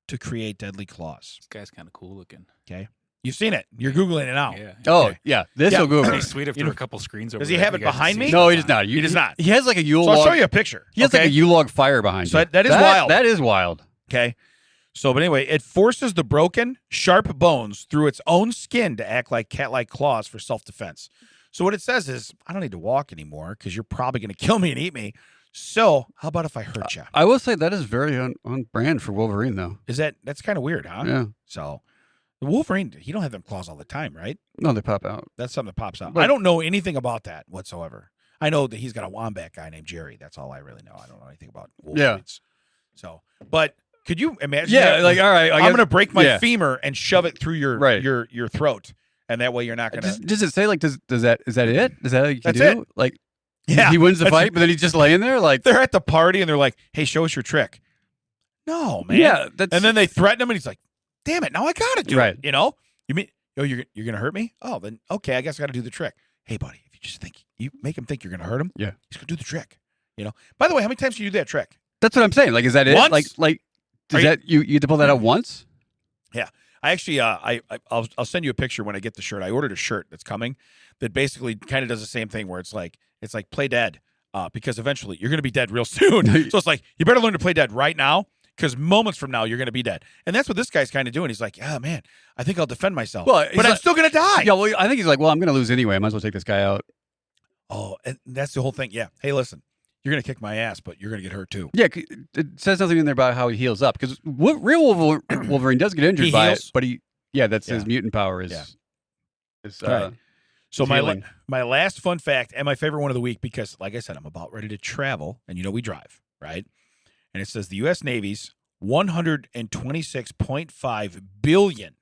Speaker 1: to create deadly claws.
Speaker 2: This guy's kind of cool looking.
Speaker 1: Okay. You've seen it. You're Googling it now.
Speaker 2: Yeah.
Speaker 3: Oh, yeah. This will Google.
Speaker 2: He's sweet after a couple screens over
Speaker 1: Does he
Speaker 2: there.
Speaker 1: have it behind me?
Speaker 3: No, he does not.
Speaker 1: He does not.
Speaker 3: He has like a Yule
Speaker 1: So
Speaker 3: log.
Speaker 1: I'll show you a picture.
Speaker 3: He has like a Yule log fire behind
Speaker 1: So
Speaker 3: you.
Speaker 1: that is wild.
Speaker 3: That is wild.
Speaker 1: Okay. So, but anyway, it forces the broken, sharp bones through its own skin to act like cat-like claws for self-defense. So what it says is, I don't need to walk anymore because you're probably going to kill me and eat me. So how about if I hurt you?
Speaker 3: I will say that is very on brand for Wolverine, though.
Speaker 1: That's kind of weird, huh?
Speaker 3: Yeah.
Speaker 1: So the Wolverine, he don't have them claws all the time, right?
Speaker 3: No, they pop out.
Speaker 1: That's something that pops out.
Speaker 3: But-
Speaker 1: I don't know anything about that whatsoever. I know that he's got a wombat guy named Jerry. That's all I really know. I don't know anything about wolf
Speaker 3: Yeah.
Speaker 1: breeds. So, but could you imagine?
Speaker 3: Yeah,
Speaker 1: that?
Speaker 3: like all right,
Speaker 1: I'm going to break my femur and shove it through your throat, and that way you're not going to.
Speaker 3: Does it say like is that it? Is that all you can
Speaker 1: That's
Speaker 3: do?
Speaker 1: it.
Speaker 3: Like,
Speaker 1: Yeah,
Speaker 3: he wins the fight, but then he's just laying there like
Speaker 1: they're at the party and they're like, "Hey, show us your trick." No, man.
Speaker 3: Yeah, that's
Speaker 1: and then they threaten him, and he's like, "Damn it, now I got to do
Speaker 3: Right.
Speaker 1: it." You know, you mean you're going to hurt me? Oh, then okay, I guess I got to do the trick. Hey, buddy, if you just think you make him think you're going to hurt him,
Speaker 3: Yeah.
Speaker 1: he's going to do the trick. You know. By the way, how many times do you do that trick?
Speaker 3: That's what I'm saying. Like, is that it?
Speaker 1: Once?
Speaker 3: Like does that you get to pull that out once?
Speaker 1: Yeah, I actually I'll send you a picture when I get the shirt. I ordered a shirt that's coming that basically kind of does the same thing where it's like play dead because eventually you're going to be dead real soon. So it's like you better learn to play dead right now because moments from now you're going to be dead. And that's what this guy's kind of doing. He's like, yeah, man, I think I'll defend myself, but I'm still going to die.
Speaker 3: Yeah, well, I think he's like, well, I'm going to lose anyway. I might as well take this guy out.
Speaker 1: Oh, and that's the whole thing. Yeah. Hey, listen, you're going to kick my ass, but you're going to get hurt too.
Speaker 3: Yeah, it says nothing in there about how he heals up because real Wolverine does get injured by it, but that's his mutant power is.
Speaker 1: Yeah.
Speaker 3: Is
Speaker 1: right. So
Speaker 3: healing.
Speaker 1: my last fun fact and my favorite one of the week because, like I said, I'm about ready to travel, and we drive, right? And it says the U.S. Navy's $126.5 billion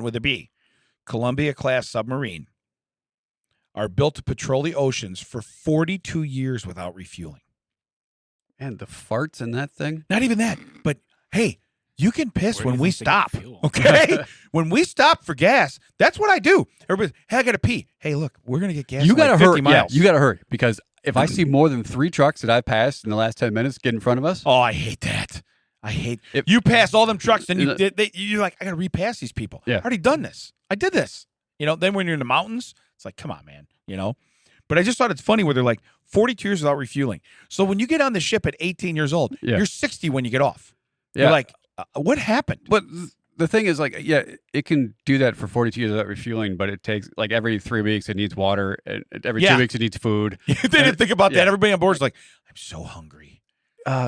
Speaker 1: with a B, Columbia-Class Submarine are built to patrol the oceans for 42 years without refueling.
Speaker 3: And the farts in that thing?
Speaker 1: Not even that, but hey, you can piss
Speaker 2: Where do
Speaker 1: when
Speaker 2: you
Speaker 1: we
Speaker 2: think they get
Speaker 1: stop,
Speaker 2: fuel?
Speaker 1: okay? When we stop for gas, that's what I do. Everybody, hey, I got to pee. Hey, look, we're going to get gas
Speaker 3: You
Speaker 1: in
Speaker 3: got to
Speaker 1: like 50
Speaker 3: hurry.
Speaker 1: miles.
Speaker 3: Yeah, you got to hurry because if I see more than 3 trucks that I've passed in the last 10 minutes get in front of us.
Speaker 1: Oh, I hate that. You pass all them trucks and you're like, I got to repass these people.
Speaker 3: Yeah.
Speaker 1: I already done this. I did this. Then when you're in the mountains, it's like, come on, man, But I just thought it's funny where they're like 42 years without refueling. So when you get on the ship at 18 years old, you're 60 when you get off.
Speaker 3: Yeah.
Speaker 1: You're like, what happened?
Speaker 3: But the thing is, like, it can do that for 42 years without refueling, but it takes, like, every 3 weeks it needs water, and every 2 weeks it needs food.
Speaker 1: They didn't think about that. Everybody on board is like, I'm so hungry.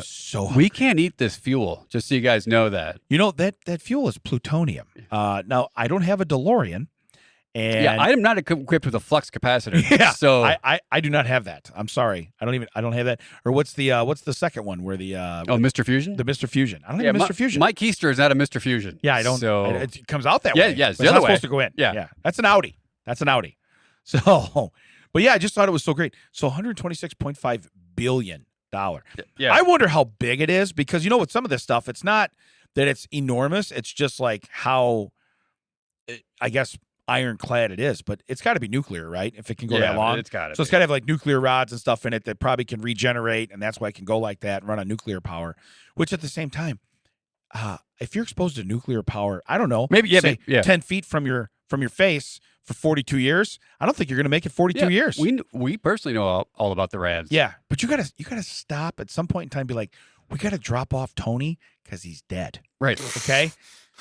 Speaker 1: So hungry.
Speaker 3: We can't eat this fuel, just so you guys know that.
Speaker 1: That fuel is plutonium. Now, I don't have a DeLorean. And
Speaker 3: I am not equipped with a flux capacitor.
Speaker 1: Yeah,
Speaker 3: so
Speaker 1: I do not have that. I'm sorry, I don't have that. Or what's the second one where the
Speaker 3: Mr. Fusion,
Speaker 1: the Mr. Fusion? I don't have Mr. Fusion.
Speaker 3: Mike Keister is not a Mr. Fusion.
Speaker 1: Yeah, I don't.
Speaker 3: So
Speaker 1: it comes out that way.
Speaker 3: Yeah, it's
Speaker 1: the
Speaker 3: other
Speaker 1: not
Speaker 3: way.
Speaker 1: supposed to go in.
Speaker 3: Yeah,
Speaker 1: that's an Audi. So, but yeah, I just thought it was so great. So, $126.5 billion.
Speaker 3: Yeah,
Speaker 1: I wonder how big it is because with some of this stuff, it's not that it's enormous. It's just like how, I guess, ironclad it is, but it's got to be nuclear, right? If it can go that long,
Speaker 3: it's got to.
Speaker 1: So it's got to have like nuclear rods and stuff in it that probably can regenerate, and that's why it can go like that and run on nuclear power. Which at the same time, if you're exposed to nuclear power, I don't know,
Speaker 3: maybe
Speaker 1: 10 feet from your face for 42 years, I don't think you're going to make it 42 years.
Speaker 3: We personally know all about the rads.
Speaker 1: Yeah, but you gotta stop at some point in time. And be like, we got to drop off Tony because he's dead.
Speaker 3: Right.
Speaker 1: Okay.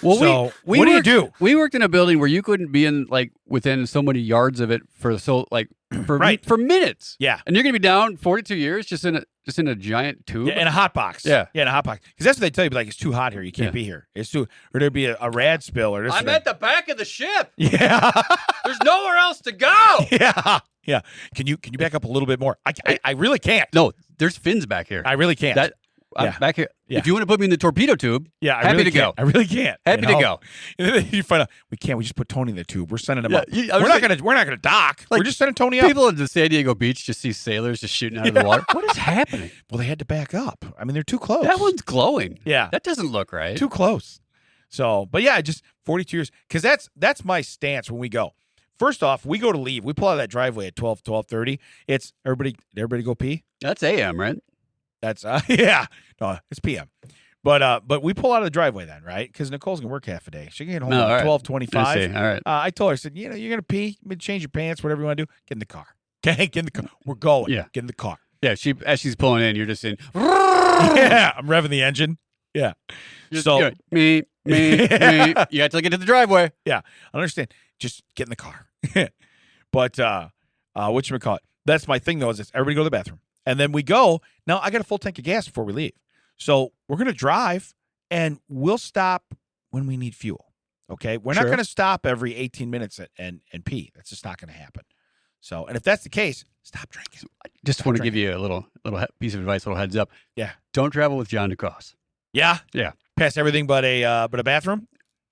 Speaker 3: Well,
Speaker 1: so what do you do?
Speaker 3: We worked in a building where you couldn't be in within so many yards of it for minutes.
Speaker 1: Yeah,
Speaker 3: and you're gonna be down 42 years just in a giant tube.
Speaker 1: Yeah, in a hot box.
Speaker 3: Yeah,
Speaker 1: in a hot box. Because that's what they tell you. Like, it's too hot here. You can't be here. It's too, or there'd be a rad spill or this.
Speaker 3: I'm at the back of the ship.
Speaker 1: Yeah,
Speaker 3: there's nowhere else to go.
Speaker 1: Yeah. Can you back up a little bit more? I really can't.
Speaker 3: No, there's fins back here.
Speaker 1: I really can't.
Speaker 3: I'm back here.
Speaker 1: Yeah.
Speaker 3: If you want to put me in the torpedo tube,
Speaker 1: I
Speaker 3: happy
Speaker 1: really
Speaker 3: to
Speaker 1: can't.
Speaker 3: go.
Speaker 1: I really can't.
Speaker 3: Happy to go.
Speaker 1: And then you find out we can't. We just put Tony in the tube. We're sending him up. We're not gonna dock. We're just sending Tony up.
Speaker 3: People at the San Diego beach just see sailors just shooting out of the water. What is happening?
Speaker 1: Well, they had to back up. I mean, they're too close.
Speaker 3: That one's glowing.
Speaker 1: Yeah,
Speaker 3: that doesn't look right.
Speaker 1: Too close. So, but yeah, just 42 years because that's my stance when we go. First off, we go to leave. We pull out of that driveway at 12:30. It's everybody go pee.
Speaker 3: That's AM, right?
Speaker 1: That's yeah. No, it's PM. But we pull out of the driveway then, right? Because Nicole's gonna work half a day. She can get home at 12:25.
Speaker 3: All right.
Speaker 1: I told her, I said, you're gonna pee, change your pants, whatever you want to do. Get in the car. Okay, get in the car. We're going.
Speaker 3: Yeah.
Speaker 1: Get in the car.
Speaker 3: Yeah. As she's pulling in, you're just in.
Speaker 1: Yeah, I'm revving the engine. Yeah. So
Speaker 3: me. You have to get to the driveway.
Speaker 1: Yeah, I understand. Just get in the car. But whatchamacallit? That's my thing though. Is everybody go to the bathroom. And then we go. Now, I got a full tank of gas before we leave. So we're going to drive, and we'll stop when we need fuel. Okay? We're not going to stop every 18 minutes and pee. That's just not going to happen. So, and if that's the case, stop drinking.
Speaker 3: Just want to give you a little piece of advice, little heads up.
Speaker 1: Yeah.
Speaker 3: Don't travel with John DeCross.
Speaker 1: Yeah.
Speaker 3: Yeah.
Speaker 1: Past everything but a bathroom.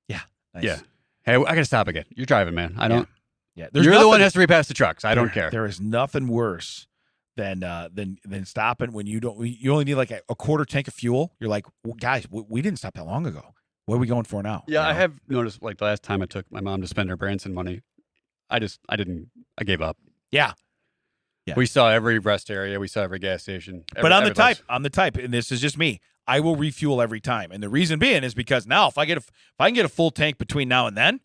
Speaker 1: Yeah. Nice.
Speaker 3: Yeah. Hey, I gotta stop again. You're driving, man. I don't.
Speaker 1: Yeah.
Speaker 3: You're the one that has to repass the trucks. I don't care.
Speaker 1: There is nothing worse than stopping when you only need like a quarter tank of fuel. You're like, well, guys, we didn't stop that long ago. What are we going for now?
Speaker 3: Yeah, I have noticed. Like the last time I took my mom to spend her Branson money, I gave up.
Speaker 1: Yeah. Yeah.
Speaker 3: We saw every rest area. We saw every gas station.
Speaker 1: But I'm the type, and this is just me. I will refuel every time, and the reason being is because now if I can get a full tank between now and then,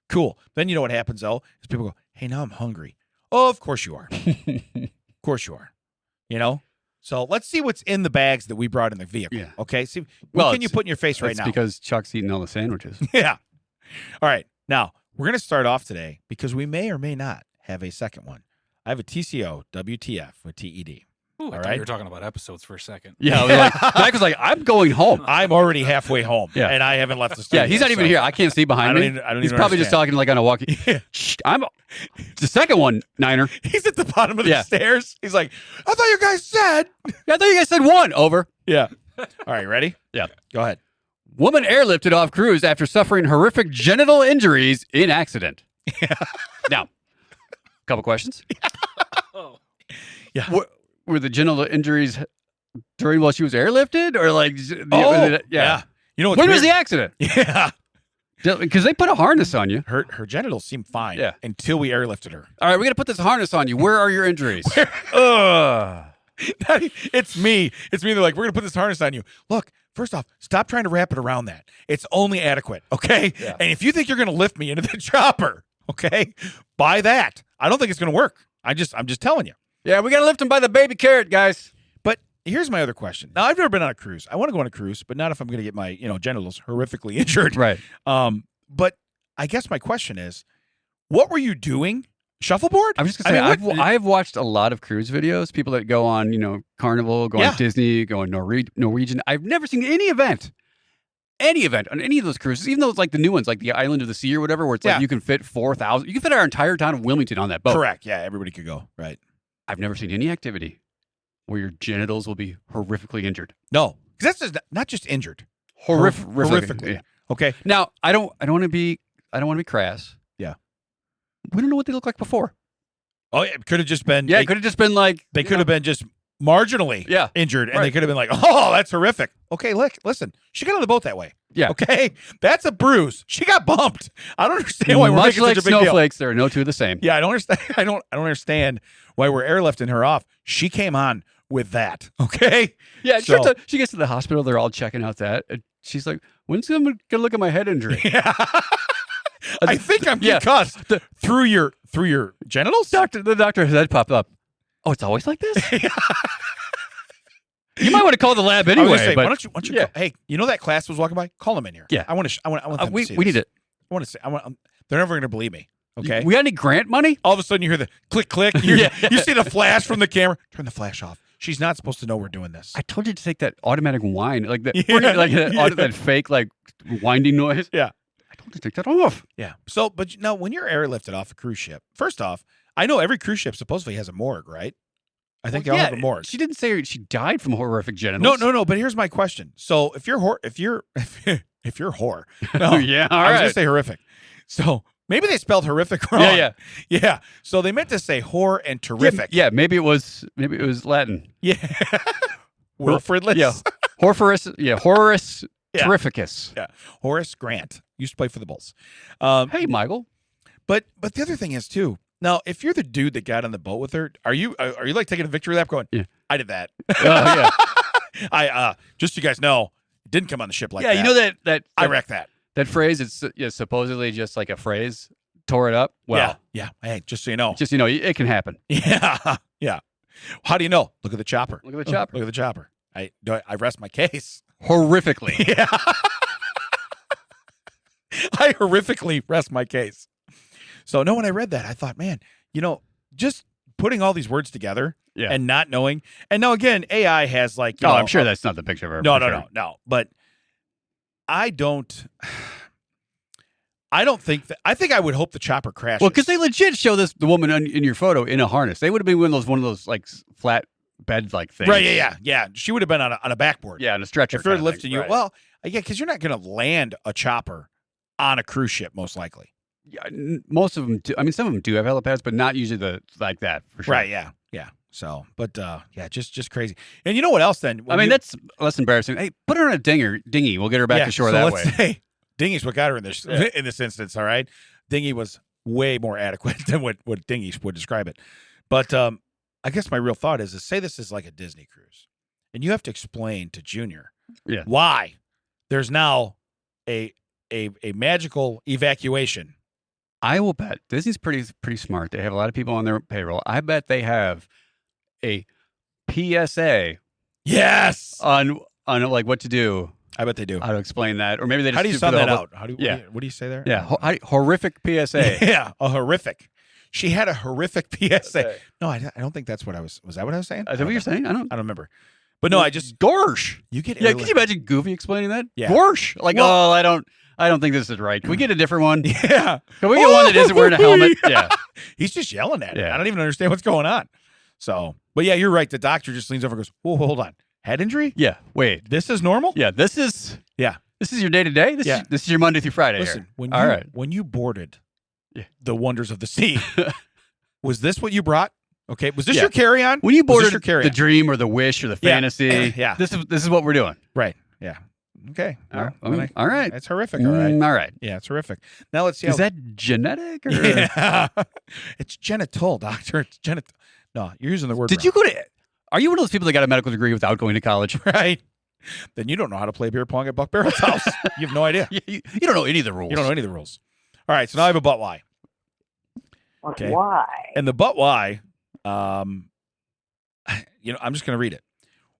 Speaker 1: cool. Then you know what happens though is people go, "Hey, now I'm hungry." Oh, of course you are. Of course you are. You know. So let's see what's in the bags that we brought in the vehicle.
Speaker 3: Yeah.
Speaker 1: Okay. See, what can you put in your face right now?
Speaker 3: Because Chuck's eating all the sandwiches.
Speaker 1: Yeah. All right. Now we're gonna start off today because we may or may not have a second one. I have a TCO WTF with TED.
Speaker 2: Ooh, I thought you were talking about episodes for a second.
Speaker 3: Yeah, Mike was like, "I'm going home.
Speaker 1: I'm already halfway home, and I haven't left the studio."
Speaker 3: Yeah, he's not even here. I can't see behind me.
Speaker 1: He's
Speaker 3: probably just talking like on a walkie.
Speaker 1: Yeah.
Speaker 3: I'm the second one, Niner.
Speaker 1: He's at the bottom of the stairs. He's like, "I thought you guys said."
Speaker 3: Yeah, I thought you guys said one. Over.
Speaker 1: Yeah. All right, ready?
Speaker 3: Yeah.
Speaker 1: Go ahead.
Speaker 3: Woman airlifted off cruise after suffering horrific genital injuries in accident. Now, a couple questions.
Speaker 2: Oh.
Speaker 1: Yeah.
Speaker 3: Were the genital injuries during while she was airlifted, or like?
Speaker 1: Yeah. You know
Speaker 3: when was the accident?
Speaker 1: Yeah.
Speaker 3: Because they put a harness on you.
Speaker 1: Her genitals seemed fine.
Speaker 3: Yeah.
Speaker 1: Until we airlifted her.
Speaker 3: All right, we're gonna put this harness on you. Where are your injuries?
Speaker 1: It's me. They're like, we're gonna put this harness on you. Look, first off, stop trying to wrap it around that. It's only adequate, okay?
Speaker 3: Yeah.
Speaker 1: And if you think you're gonna lift me into the chopper, okay, buy that. I don't think it's gonna work. I'm just telling you.
Speaker 3: Yeah, we got to lift him by the baby carrot, guys.
Speaker 1: But here's my other question. Now, I've never been on a cruise. I want to go on a cruise, but not if I'm going to get my genitals horrifically injured.
Speaker 3: Right.
Speaker 1: But I guess my question is, what were you doing? Shuffleboard?
Speaker 3: I'm just going to say, I've watched a lot of cruise videos, people that go on, Carnival, go on Disney, go on Norwegian. I've never seen any event on any of those cruises, even though it's like the new ones, like the Island of the Sea or whatever, where it's like you can fit 4,000. You can fit our entire town of Wilmington on that boat.
Speaker 1: Correct. Yeah, everybody could go. Right.
Speaker 3: I've never seen any activity where your genitals will be horrifically injured.
Speaker 1: No, because that's not just injured.
Speaker 3: Horrifically.
Speaker 1: Yeah. Okay.
Speaker 3: Now, I don't want to be crass.
Speaker 1: Yeah.
Speaker 3: We don't know what they look like before.
Speaker 1: Oh, yeah, it could have just been.
Speaker 3: Yeah, it could have just been like
Speaker 1: they could have been just marginally injured, and they could have been like, "Oh, that's horrific." Okay, listen, she got on the boat that way.
Speaker 3: Yeah.
Speaker 1: Okay, that's a bruise. She got bumped. I don't understand why we're making such a big
Speaker 3: snowflakes,
Speaker 1: deal.
Speaker 3: there are no two the same.
Speaker 1: Yeah, I don't understand. I don't understand why we're airlifting her off. She came on with that. Okay.
Speaker 3: Yeah. She gets to the hospital. They're all checking out that. And she's like, "When's someone gonna look at my head injury?"
Speaker 1: Yeah. I think I'm concussed through your genitals.
Speaker 3: The doctor's head popped up. Oh, it's always like this. You might want to call the lab anyway.
Speaker 1: Say, why don't you go, hey, that class was walking by? Call them in here.
Speaker 3: Yeah.
Speaker 1: I want them to see
Speaker 3: we need
Speaker 1: this.
Speaker 3: it.
Speaker 1: I want to say. They're never going to believe me. Okay.
Speaker 3: We got any grant money?
Speaker 1: All of a sudden, you hear the click, click. You see the flash from the camera. Turn the flash off. She's not supposed to know we're doing this.
Speaker 3: I told you to take that automatic whine, like that, that fake like winding noise.
Speaker 1: Yeah.
Speaker 3: I told you to take that off.
Speaker 1: Yeah. So, but now when you're airlifted off a cruise ship, first off, I know every cruise ship supposedly has a morgue, right? I think they all have a morgue.
Speaker 3: She didn't say she died from horrific genitals.
Speaker 1: No. But here's my question. So if you're whore,
Speaker 3: no, yeah, all
Speaker 1: I was
Speaker 3: right.
Speaker 1: gonna say horrific. So maybe they spelled horrific wrong. Yeah. So they meant to say whore and terrific.
Speaker 3: Yeah. Maybe it was Latin.
Speaker 1: Yeah. Wilfredmus.
Speaker 3: Yeah. Horace. Yeah. Horace Terrificus.
Speaker 1: Yeah. Horace Grant used to play for the Bulls.
Speaker 3: Hey, Michael.
Speaker 1: But the other thing is too. Now, if you're the dude that got on the boat with her, are you like taking a victory lap going, I did that.
Speaker 3: Yeah.
Speaker 1: I just so you guys know, it didn't come on the ship like that.
Speaker 3: Yeah, you know that
Speaker 1: I wrecked that.
Speaker 3: That phrase, it's supposedly just like a phrase, tore it up. Well,
Speaker 1: yeah. Hey, just so you know.
Speaker 3: It can happen.
Speaker 1: Yeah. Yeah. How do you know? Look at the chopper.
Speaker 3: Look at the chopper.
Speaker 1: Look at the chopper. I rest my case.
Speaker 3: Horrifically.
Speaker 1: Yeah. I horrifically rest my case. So when I read that, I thought, man, just putting all these words together and not knowing. And now again, AI has like,
Speaker 3: I'm sure that's not the picture of her.
Speaker 1: No. But I don't. I don't think that. I think I would hope the chopper crashes.
Speaker 3: Well, because they legit show the woman in your photo in a harness. They would have been one of those like flat bed like things.
Speaker 1: Right? Yeah. She would have been on a backboard.
Speaker 3: Yeah, on a stretcher.
Speaker 1: If they're lifting you, well, yeah, because you're not going to land a chopper on a cruise ship, most likely.
Speaker 3: Yeah, most of them do. I mean, some of them do have helipads, but not usually like that for sure.
Speaker 1: Right? Yeah. So, but yeah, just crazy. And you know what else? Then
Speaker 3: that's less embarrassing. Hey, put her on a dinghy. We'll get her back to shore that way.
Speaker 1: Say, dinghy's what got her in this instance. All right, dinghy was way more adequate than what dinghy would describe it. But I guess my real thought is say this is like a Disney cruise, and you have to explain to Junior why there's now a magical evacuation.
Speaker 3: I will bet Disney's pretty smart. They have a lot of people on their payroll. I bet they have a PSA.
Speaker 1: Yes.
Speaker 3: On like what to do.
Speaker 1: I bet they do.
Speaker 3: How to explain that, or maybe they just.
Speaker 1: How do you sound that out? What do you say there?
Speaker 3: Yeah, horrific PSA.
Speaker 1: Yeah, a horrific. She had a horrific PSA. No, I don't think that's what I was. Was that what I was saying?
Speaker 3: Is that what you're saying? I don't
Speaker 1: remember. But no, I just
Speaker 3: Gorsh.
Speaker 1: You get
Speaker 3: Could you imagine Goofy explaining that?
Speaker 1: Yeah.
Speaker 3: Gorsh. Like, I don't think this is right. Can we get a different one?
Speaker 1: Yeah.
Speaker 3: Can we get one that isn't wearing a helmet? Yeah.
Speaker 1: He's just yelling at it.
Speaker 3: Yeah.
Speaker 1: I don't even understand what's going on. So, but yeah, you're right. The doctor just leans over and goes, "Whoa, hold on. Head injury?
Speaker 3: Yeah. Wait.
Speaker 1: This is normal?
Speaker 3: Yeah. This is your day to day. This is your Monday through Friday.
Speaker 1: Listen,
Speaker 3: here.
Speaker 1: when you boarded the wonders of the sea, was this what you brought? Okay. Was this your carry-on?
Speaker 3: When you boarded the dream or the wish or the fantasy, this is what we're doing.
Speaker 1: Right. Yeah. Okay.
Speaker 3: All right.
Speaker 1: That's horrific. All right.
Speaker 3: All right.
Speaker 1: Yeah, it's horrific. Now let's see.
Speaker 3: Is that genetic? Or?
Speaker 1: Yeah. It's genital, doctor. It's genital. No, you're using the word.
Speaker 3: Did you go to? Are you one of those people that got a medical degree without going to college?
Speaker 1: Right. Then you don't know how to play beer pong at Buck Barrel's house. You have no idea.
Speaker 3: You don't know any of the rules.
Speaker 1: You don't know any of the rules. All right. So now I have a but why.
Speaker 4: Okay. Why?
Speaker 1: And the but why, I'm just going to read it.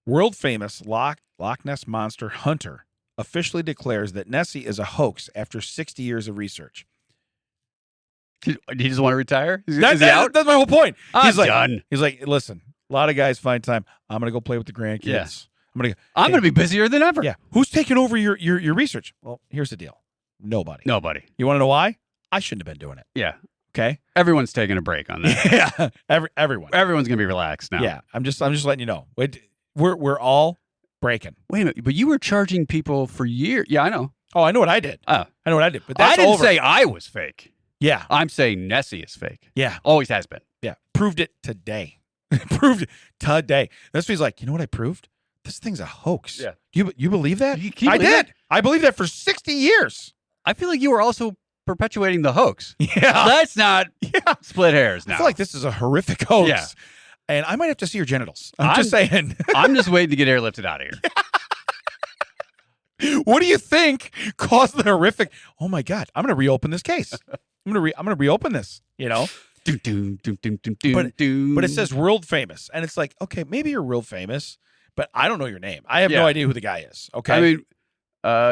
Speaker 1: World famous Loch Ness Monster hunter officially declares that Nessie is a hoax after 60 years of research.
Speaker 3: He doesn't want to retire? Is he
Speaker 1: out? That's my whole point.
Speaker 3: He's done.
Speaker 1: He's like, listen, a lot of guys find time. I'm going to go play with the grandkids.
Speaker 3: Yeah.
Speaker 1: I'm
Speaker 3: going to be busier than ever.
Speaker 1: Yeah. Who's taking over your research? Well, here's the deal. Nobody. You want to know why? I shouldn't have been doing it.
Speaker 3: Yeah.
Speaker 1: Okay.
Speaker 3: Everyone's taking a break on that.
Speaker 1: Yeah. Everyone.
Speaker 3: Everyone's going to be relaxed now.
Speaker 1: Yeah. I'm just letting you know. We're all breaking.
Speaker 3: Wait a minute, but you were charging people for years. Yeah, I know.
Speaker 1: Oh, I know what I did.
Speaker 3: I
Speaker 1: know what I did. But that's
Speaker 3: I didn't
Speaker 1: over.
Speaker 3: say I was fake.
Speaker 1: Yeah.
Speaker 3: I'm saying Nessie is fake.
Speaker 1: Yeah.
Speaker 3: Always has been.
Speaker 1: Yeah. Proved it today. Proved it today. That's what he's like, you know what I proved? This thing's a hoax.
Speaker 3: Yeah.
Speaker 1: You believe that?
Speaker 3: I
Speaker 1: did. I believed that for 60 years.
Speaker 3: I feel like you were also perpetuating the hoax.
Speaker 1: Yeah.
Speaker 3: Let's not split hairs now.
Speaker 1: I feel like this is a horrific hoax.
Speaker 3: Yeah.
Speaker 1: And I might have to see your genitals. I'm just saying.
Speaker 3: I'm just waiting to get airlifted out of
Speaker 1: here. What do you think caused the horrific? Oh my God! I'm going to reopen this case. I'm going to reopen this. But it says world famous, and it's like, okay, maybe you're world famous, but I don't know your name. I have no idea who the guy is. Okay,
Speaker 3: I mean,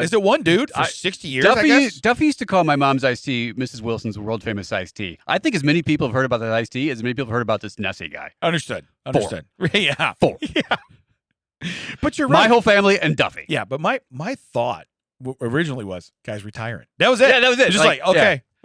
Speaker 1: is it one dude for 60 years? I guess
Speaker 3: Duffy used to call my mom's iced tea Mrs. Wilson's world famous iced tea. I think as many people have heard about that iced tea as many people have heard about this Nessie guy.
Speaker 1: Understood.
Speaker 3: 4.
Speaker 1: Yeah,
Speaker 3: 4.
Speaker 1: Yeah. But you're right.
Speaker 3: My whole family and Duffy.
Speaker 1: Yeah, but my thought originally was, guys retiring. That was it.
Speaker 3: Yeah, that was it.
Speaker 1: Just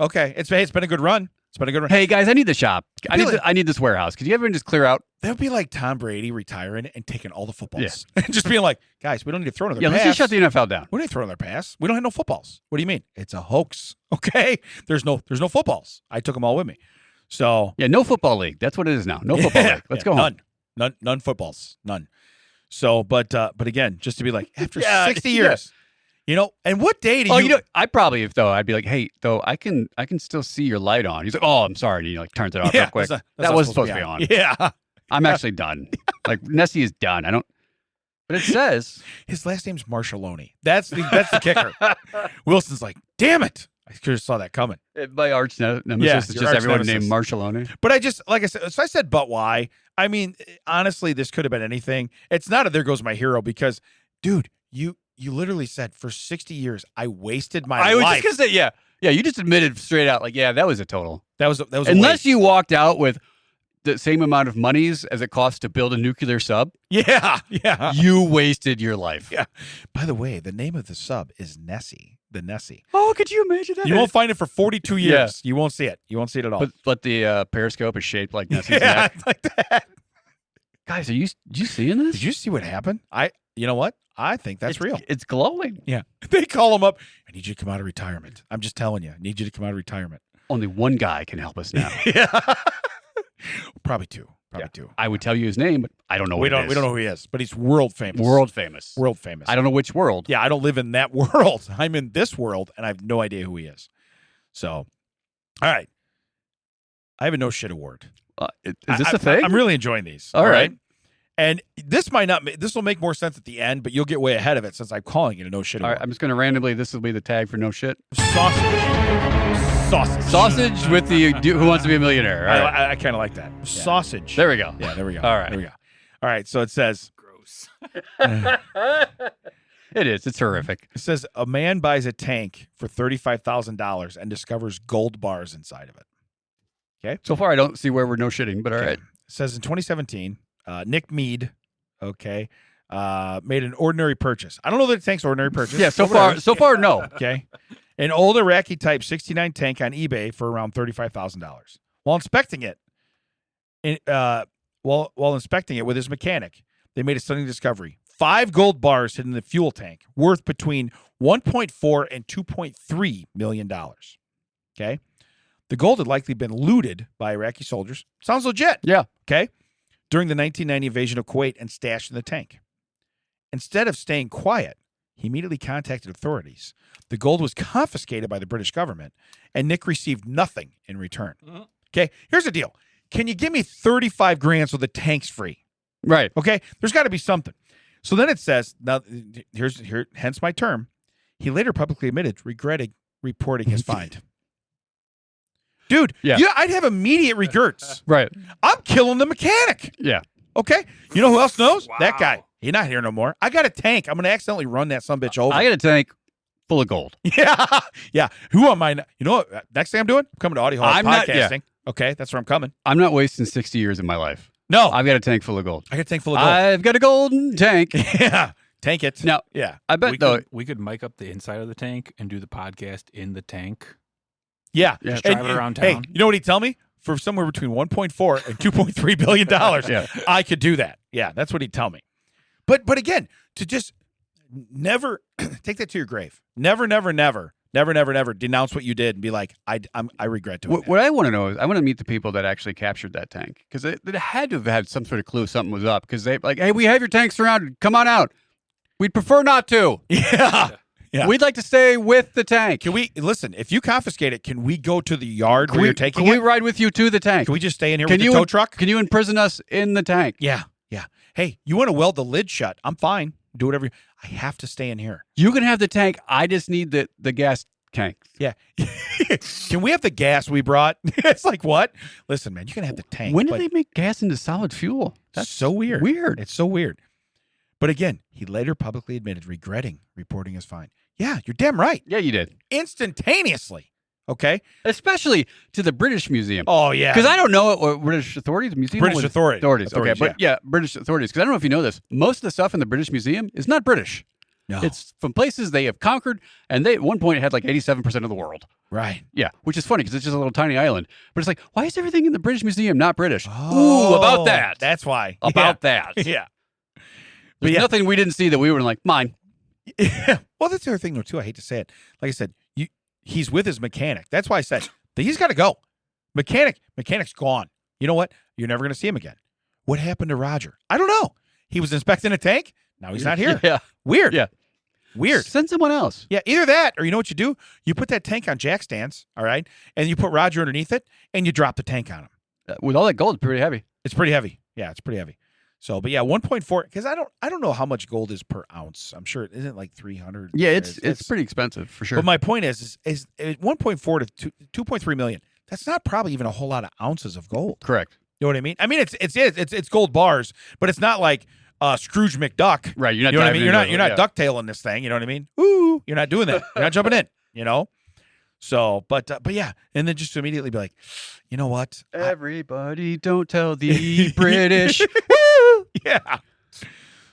Speaker 1: okay. It's been a good run. It's been a good run.
Speaker 3: Hey guys, I need the shop. I need this warehouse. Could you ever just clear out?
Speaker 1: That would be like Tom Brady retiring and taking all the footballs. Yeah. And just being like, guys, we don't need to throw another pass.
Speaker 3: Let's just shut the NFL down.
Speaker 1: We don't need to throw another pass. We don't have no footballs. What do you mean? It's a hoax. Okay? There's no footballs. I took them all with me. So
Speaker 3: no football league. That's what it is now. No football league. Let's go home.
Speaker 1: None footballs. None. So, but again, just to be like, after 60 years, and what day do you?
Speaker 3: I probably, I'd be like, hey, though, I can still see your light on. He's like, oh, I'm sorry. And he turns it off real quick. That wasn't supposed to be on.
Speaker 1: Yeah.
Speaker 3: I'm actually done. Nessie is done. But it says
Speaker 1: his last name's Marshaloni. That's the kicker. Wilson's like, damn it. I could have saw that coming.
Speaker 3: My arch nemesis is just everyone named Marshaloni.
Speaker 1: But I just, like I said, so I said, but why? I mean, honestly, this could have been anything. It's not a there goes my hero because, dude, you literally said for 60 years, I wasted my life.
Speaker 3: I was just going to say, yeah, you just admitted straight out, that was a total.
Speaker 1: That was
Speaker 3: unless you walked out with the same amount of monies as it costs to build a nuclear sub.
Speaker 1: Yeah.
Speaker 3: You wasted your life.
Speaker 1: Yeah. By the way, the name of the sub is Nessie. the Nessie.
Speaker 3: Oh, could you imagine that?
Speaker 1: You won't find it for 42 years.
Speaker 3: Yeah.
Speaker 1: You won't see it. You won't see it at all.
Speaker 3: But the periscope is shaped like Nessie's
Speaker 1: yeah,
Speaker 3: neck.
Speaker 1: like that.
Speaker 3: Guys, did you seeing this?
Speaker 1: Did you see what happened? You know what? I think that's real.
Speaker 3: It's glowing.
Speaker 1: Yeah. They call him up. I need you to come out of retirement. I'm just telling you. I need you to come out of retirement.
Speaker 3: Only one guy can help us now.
Speaker 1: yeah. Probably two. Probably two.
Speaker 3: I would tell you his name, but I don't know
Speaker 1: We
Speaker 3: what it is.
Speaker 1: don't know who he is, but he's world famous.
Speaker 3: World famous.
Speaker 1: World famous.
Speaker 3: I don't know which world.
Speaker 1: Yeah, I don't live in that world. I'm in this world, and I have no idea who he is. So, all right. I have a no shit award.
Speaker 3: Is this a thing?
Speaker 1: I'm really enjoying these.
Speaker 3: All right.
Speaker 1: And this will make more sense at the end, but you'll get way ahead of it since I'm calling it a no shit
Speaker 3: All
Speaker 1: award.
Speaker 3: right, I'm just going to randomly, this will be the tag for no shit.
Speaker 1: Sausage
Speaker 3: with the Who Wants to Be a Millionaire. All right.
Speaker 1: I kind of like that. Yeah. Sausage.
Speaker 3: There we go.
Speaker 1: Yeah, there we go.
Speaker 3: All right.
Speaker 1: There we go. All right, so it says.
Speaker 2: Gross.
Speaker 3: It is. It's horrific.
Speaker 1: It says a man buys a tank for $35,000 and discovers gold bars inside of it. Okay.
Speaker 3: So far, I don't see where we're no shitting, but all right.
Speaker 1: It says in 2017, Nick Mead, made an ordinary purchase. I don't know that the tank's ordinary purchase.
Speaker 3: Yeah, so far, no.
Speaker 1: Okay. An old Iraqi Type 69 tank on eBay for around $35,000. While inspecting it, while inspecting it with his mechanic, they made a stunning discovery. 5 gold bars hidden in the fuel tank, worth between $1.4 and $2.3 million. Okay. The gold had likely been looted by Iraqi soldiers. Sounds legit.
Speaker 3: Yeah.
Speaker 1: Okay. During the 1990 invasion of Kuwait and stashed in the tank. Instead of staying quiet, he immediately contacted authorities. The gold was confiscated by the British government, and Nick received nothing in return.
Speaker 2: Mm-hmm.
Speaker 1: Okay. Here's the deal. Can you give me 35 grand so the tank's free?
Speaker 3: Right.
Speaker 1: Okay. There's got to be something. So then it says, now hence my term. He later publicly admitted regretting reporting his find. Dude,
Speaker 3: yeah,
Speaker 1: I'd have immediate regrets.
Speaker 3: Right.
Speaker 1: I'm killing the mechanic.
Speaker 3: Yeah.
Speaker 1: Okay. You know who else knows?
Speaker 2: Wow.
Speaker 1: That guy. He's not here no more. I got a tank. I'm going to accidentally run that sumbitch over.
Speaker 3: I got a tank full of gold.
Speaker 1: Yeah. Yeah. Who am I? You know what? Next thing I'm doing? I'm coming to Audio Hall podcasting.
Speaker 3: Not,
Speaker 1: Okay. That's where I'm coming.
Speaker 3: I'm not wasting 60 years of my life.
Speaker 1: No.
Speaker 3: I've got a tank full of gold.
Speaker 1: I got a tank full of gold.
Speaker 3: I've got a golden tank.
Speaker 1: Yeah. Tank it.
Speaker 3: Now,
Speaker 1: yeah.
Speaker 3: I bet,
Speaker 2: we could mic up the inside of the tank and do the podcast in the tank.
Speaker 1: Yeah.
Speaker 2: Just drive it around town.
Speaker 1: Hey, you know what he'd tell me? For somewhere between $1.4 and $2.3 billion,
Speaker 3: yeah.
Speaker 1: I could do that. Yeah, that's what he'd tell me. But again, to just never take that to your grave. Never denounce what you did and be like, I regret doing
Speaker 3: What I want to know is, I want to meet the people that actually captured that tank, because they had to have had some sort of clue something was up, because they like, hey, we have your tank surrounded. Come on out. We'd prefer not to.
Speaker 1: Yeah. Yeah.
Speaker 3: We'd like to stay with the tank.
Speaker 1: Can we listen? If you confiscate it, can we go to the yard where you're taking
Speaker 3: Can
Speaker 1: it?
Speaker 3: we ride with you to the tank?
Speaker 1: Can we just stay in here with the tow truck?
Speaker 3: Can you imprison us in the tank?
Speaker 1: Yeah. Hey, you want to weld the lid shut? I'm fine. Do whatever. I have to stay in here.
Speaker 3: You can have the tank. I just need the gas tank.
Speaker 1: Yeah. Can we have the gas we brought? It's like, what? Listen, man, you can have the tank.
Speaker 3: When did they make gas into solid fuel?
Speaker 1: That's so weird. It's so weird. But again, he later publicly admitted regretting reporting his find. Yeah, you're damn right.
Speaker 3: Yeah, you did.
Speaker 1: Instantaneously. Okay.
Speaker 3: Especially to the British Museum.
Speaker 1: Oh, yeah.
Speaker 3: Because I don't know what British authorities, museum.
Speaker 1: British authorities.
Speaker 3: Okay, but yeah, British authorities. Because I don't know if you know this. Most of the stuff in the British Museum is not British.
Speaker 1: No.
Speaker 3: It's from places they have conquered, and they at one point had like 87% of the world.
Speaker 1: Right.
Speaker 3: Yeah, which is funny because it's just a little tiny island. But it's like, why is everything in the British Museum not British?
Speaker 1: Oh,
Speaker 3: ooh, about that.
Speaker 1: That's why.
Speaker 3: About that.
Speaker 1: Yeah.
Speaker 3: There's nothing we didn't see that we were like, mine.
Speaker 1: Yeah. Well, that's the other thing, though, too. I hate to say it. Like I said, he's with his mechanic. That's why I said that he's got to go. Mechanic's gone. You know what? You're never going to see him again. What happened to Roger? I don't know. He was inspecting a tank. Now he's not here.
Speaker 3: Yeah.
Speaker 1: Weird.
Speaker 3: Yeah.
Speaker 1: Weird.
Speaker 3: Send someone else.
Speaker 1: Yeah, either that or you know what you do? You put that tank on jack stands, all right, and you put Roger underneath it, and you drop the tank on him.
Speaker 3: With all that gold, it's pretty heavy.
Speaker 1: It's pretty heavy. Yeah, it's pretty heavy. So, but yeah, 1.4, because I don't know how much gold is per ounce. I'm sure it isn't like 300.
Speaker 3: Yeah, it's pretty expensive for sure.
Speaker 1: But my point is 1.4 to 2.3 million. That's not probably even a whole lot of ounces of gold.
Speaker 3: Correct.
Speaker 1: You know what I mean? I mean, it's gold bars, but it's not like Scrooge McDuck.
Speaker 3: Right. You're not.
Speaker 1: You know what I mean? You're not
Speaker 3: yeah.
Speaker 1: ducktailing this thing. You know what I mean? Ooh, you're not doing that. You're not jumping in. You know. So, but yeah, and then just to immediately be like, you know what?
Speaker 3: Everybody, don't tell the British. Woo!
Speaker 1: Yeah.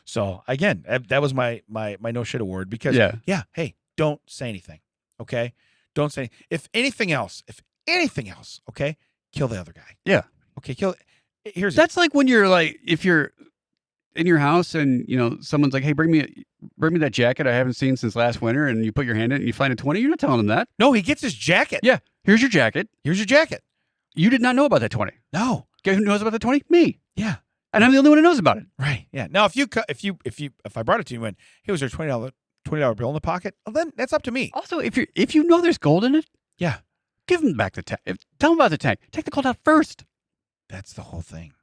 Speaker 1: So again, that was my no shit award because
Speaker 3: yeah.
Speaker 1: Hey, don't say anything. Okay, don't say if anything else. Okay, kill the other guy.
Speaker 3: Yeah.
Speaker 1: Okay, kill.
Speaker 3: That's like when you're like, if you're in your house and someone's like, hey, bring me that jacket I haven't seen since last winter, and you put your hand in it and you find a 20. You're not telling them that.
Speaker 1: No, he gets his jacket.
Speaker 3: Yeah, here's your jacket. You did not know about that 20.
Speaker 1: No.
Speaker 3: Guess who knows about the 20? Me.
Speaker 1: Yeah.
Speaker 3: And I'm the only one who knows about it.
Speaker 1: Right. Yeah. Now, if I brought it to you and went, hey, was there a $20 bill in the pocket? Well, then that's up to me.
Speaker 3: Also, if you know there's gold in it,
Speaker 1: yeah,
Speaker 3: give them back the tank. Tell them about the tank. Take the gold out first.
Speaker 1: That's the whole thing.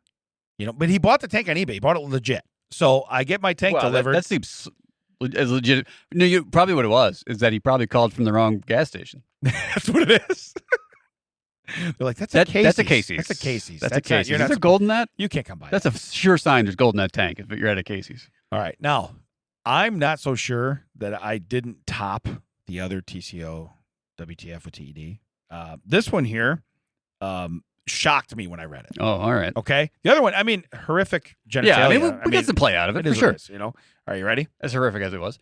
Speaker 1: But he bought the tank on eBay. He bought it legit. So I get my tank delivered.
Speaker 3: That seems as legit. No, probably what it was is that he probably called from the wrong gas station.
Speaker 1: That's what it is. They're like, that's a Casey's.
Speaker 3: That's a Casey's.
Speaker 1: That's a Casey's.
Speaker 3: That's a Casey's. Is there gold in that?
Speaker 1: You can't come by
Speaker 3: That's a sure sign there's gold in that tank if you're at a Casey's.
Speaker 1: All right. Now, I'm not so sure that I didn't top the other TCO WTF with TED. This one here shocked me when I read it.
Speaker 3: Oh, all right.
Speaker 1: Okay. The other one, horrific genitalia.
Speaker 3: Yeah, we got some play out of it, for sure.
Speaker 1: Are you ready?
Speaker 3: As horrific as it was.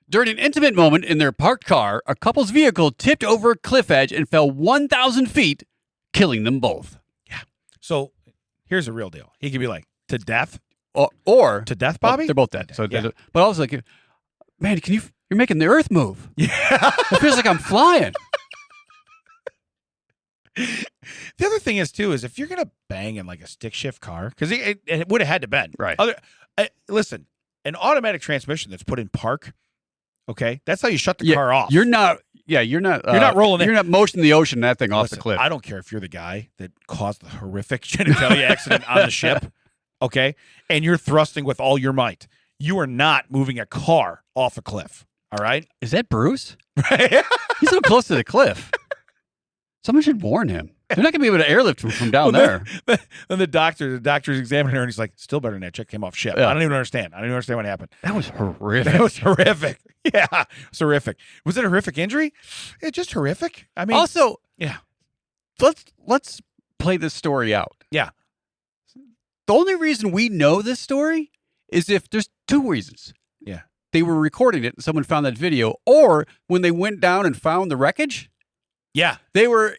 Speaker 3: During an intimate moment in their parked car, a couple's vehicle tipped over a cliff edge and fell 1,000 feet, killing them both.
Speaker 1: Yeah. So here's the real deal. He could be like, to death?
Speaker 3: Or
Speaker 1: to death, Bobby?
Speaker 3: Well, they're both dead. So,
Speaker 1: yeah.
Speaker 3: But also, like, man, you're making the earth move. Yeah. It feels like I'm flying.
Speaker 1: The other thing is, too, is if you're going to bang in like a stick shift car, because it would have had to bend.
Speaker 3: Right.
Speaker 1: Listen, an automatic transmission that's put in park, okay, that's how you shut the car off.
Speaker 3: You're not
Speaker 1: rolling in.
Speaker 3: You're not motioning the ocean that thing off the cliff.
Speaker 1: I don't care if you're the guy that caused the horrific genitalia accident on the ship, okay, and you're thrusting with all your might. You are not moving a car off a cliff, all right?
Speaker 3: Is that Bruce? He's so close to the cliff. Someone should warn him. They're not going to be able to airlift him from down there.
Speaker 1: Then the doctor's examining her, and he's like, still better than that chick came off ship. Yeah. I don't even understand. what happened.
Speaker 3: That was horrific.
Speaker 1: Yeah, it was horrific. Was it a horrific injury? It's just horrific. I mean,
Speaker 3: also,
Speaker 1: yeah.
Speaker 3: Let's play this story out.
Speaker 1: Yeah.
Speaker 3: The only reason we know this story is if there's two reasons.
Speaker 1: Yeah.
Speaker 3: They were recording it, and someone found that video, or when they went down and found the wreckage.
Speaker 1: Yeah,
Speaker 3: they were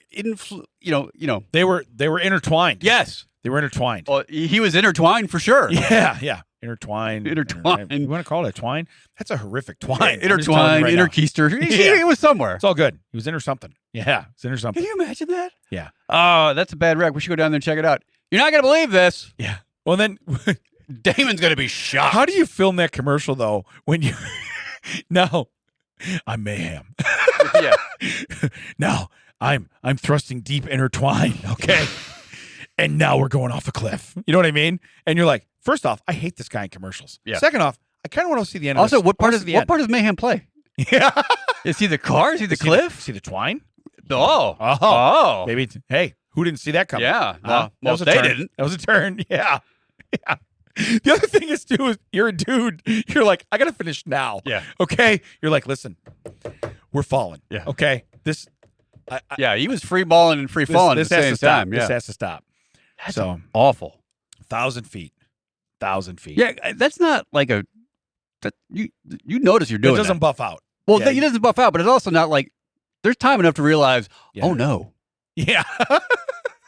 Speaker 1: they were intertwined.
Speaker 3: Yes,
Speaker 1: they were intertwined.
Speaker 3: Well, he was intertwined for sure.
Speaker 1: Yeah, intertwined. You want to call it a twine? That's a horrific twine.
Speaker 3: Yeah, intertwined, interkeister. He was somewhere.
Speaker 1: It's all good. He was inter something. Yeah, it's inter something.
Speaker 3: Can you imagine that?
Speaker 1: Yeah.
Speaker 3: Oh, that's a bad wreck. We should go down there and check it out. You're not gonna believe this.
Speaker 1: Yeah. Well, then
Speaker 3: Damon's gonna be shocked.
Speaker 1: How do you film that commercial though? When you no. I'm mayhem.
Speaker 3: Yeah.
Speaker 1: Now I'm thrusting deep intertwined. Okay. And now we're going off a cliff. You know what I mean? And you're like, first off, I hate this guy in commercials.
Speaker 3: Yeah.
Speaker 1: Second off, I kind of want to see the end.
Speaker 3: Also,
Speaker 1: of this.
Speaker 3: what part does mayhem play?
Speaker 1: Yeah.
Speaker 3: Is he the car? Is he the cliff?
Speaker 1: See the twine?
Speaker 3: Oh.
Speaker 1: Maybe. Hey, who didn't see that coming?
Speaker 3: Yeah.
Speaker 1: Well,
Speaker 3: they didn't.
Speaker 1: That was a turn. Yeah. Yeah. The other thing is, too, is you're a dude. You're like, I got to finish now.
Speaker 3: Yeah.
Speaker 1: Okay. You're like, listen, we're falling.
Speaker 3: Yeah.
Speaker 1: Okay.
Speaker 3: He was free balling and free falling at the same time.
Speaker 1: This has to stop.
Speaker 3: That's awful.
Speaker 1: 1,000 feet. 1,000 feet.
Speaker 3: Yeah. That's not like you notice you're doing
Speaker 1: it. Doesn't buff out.
Speaker 3: Well, he doesn't buff out, but it's also not like there's time enough to realize, oh no.
Speaker 1: Yeah.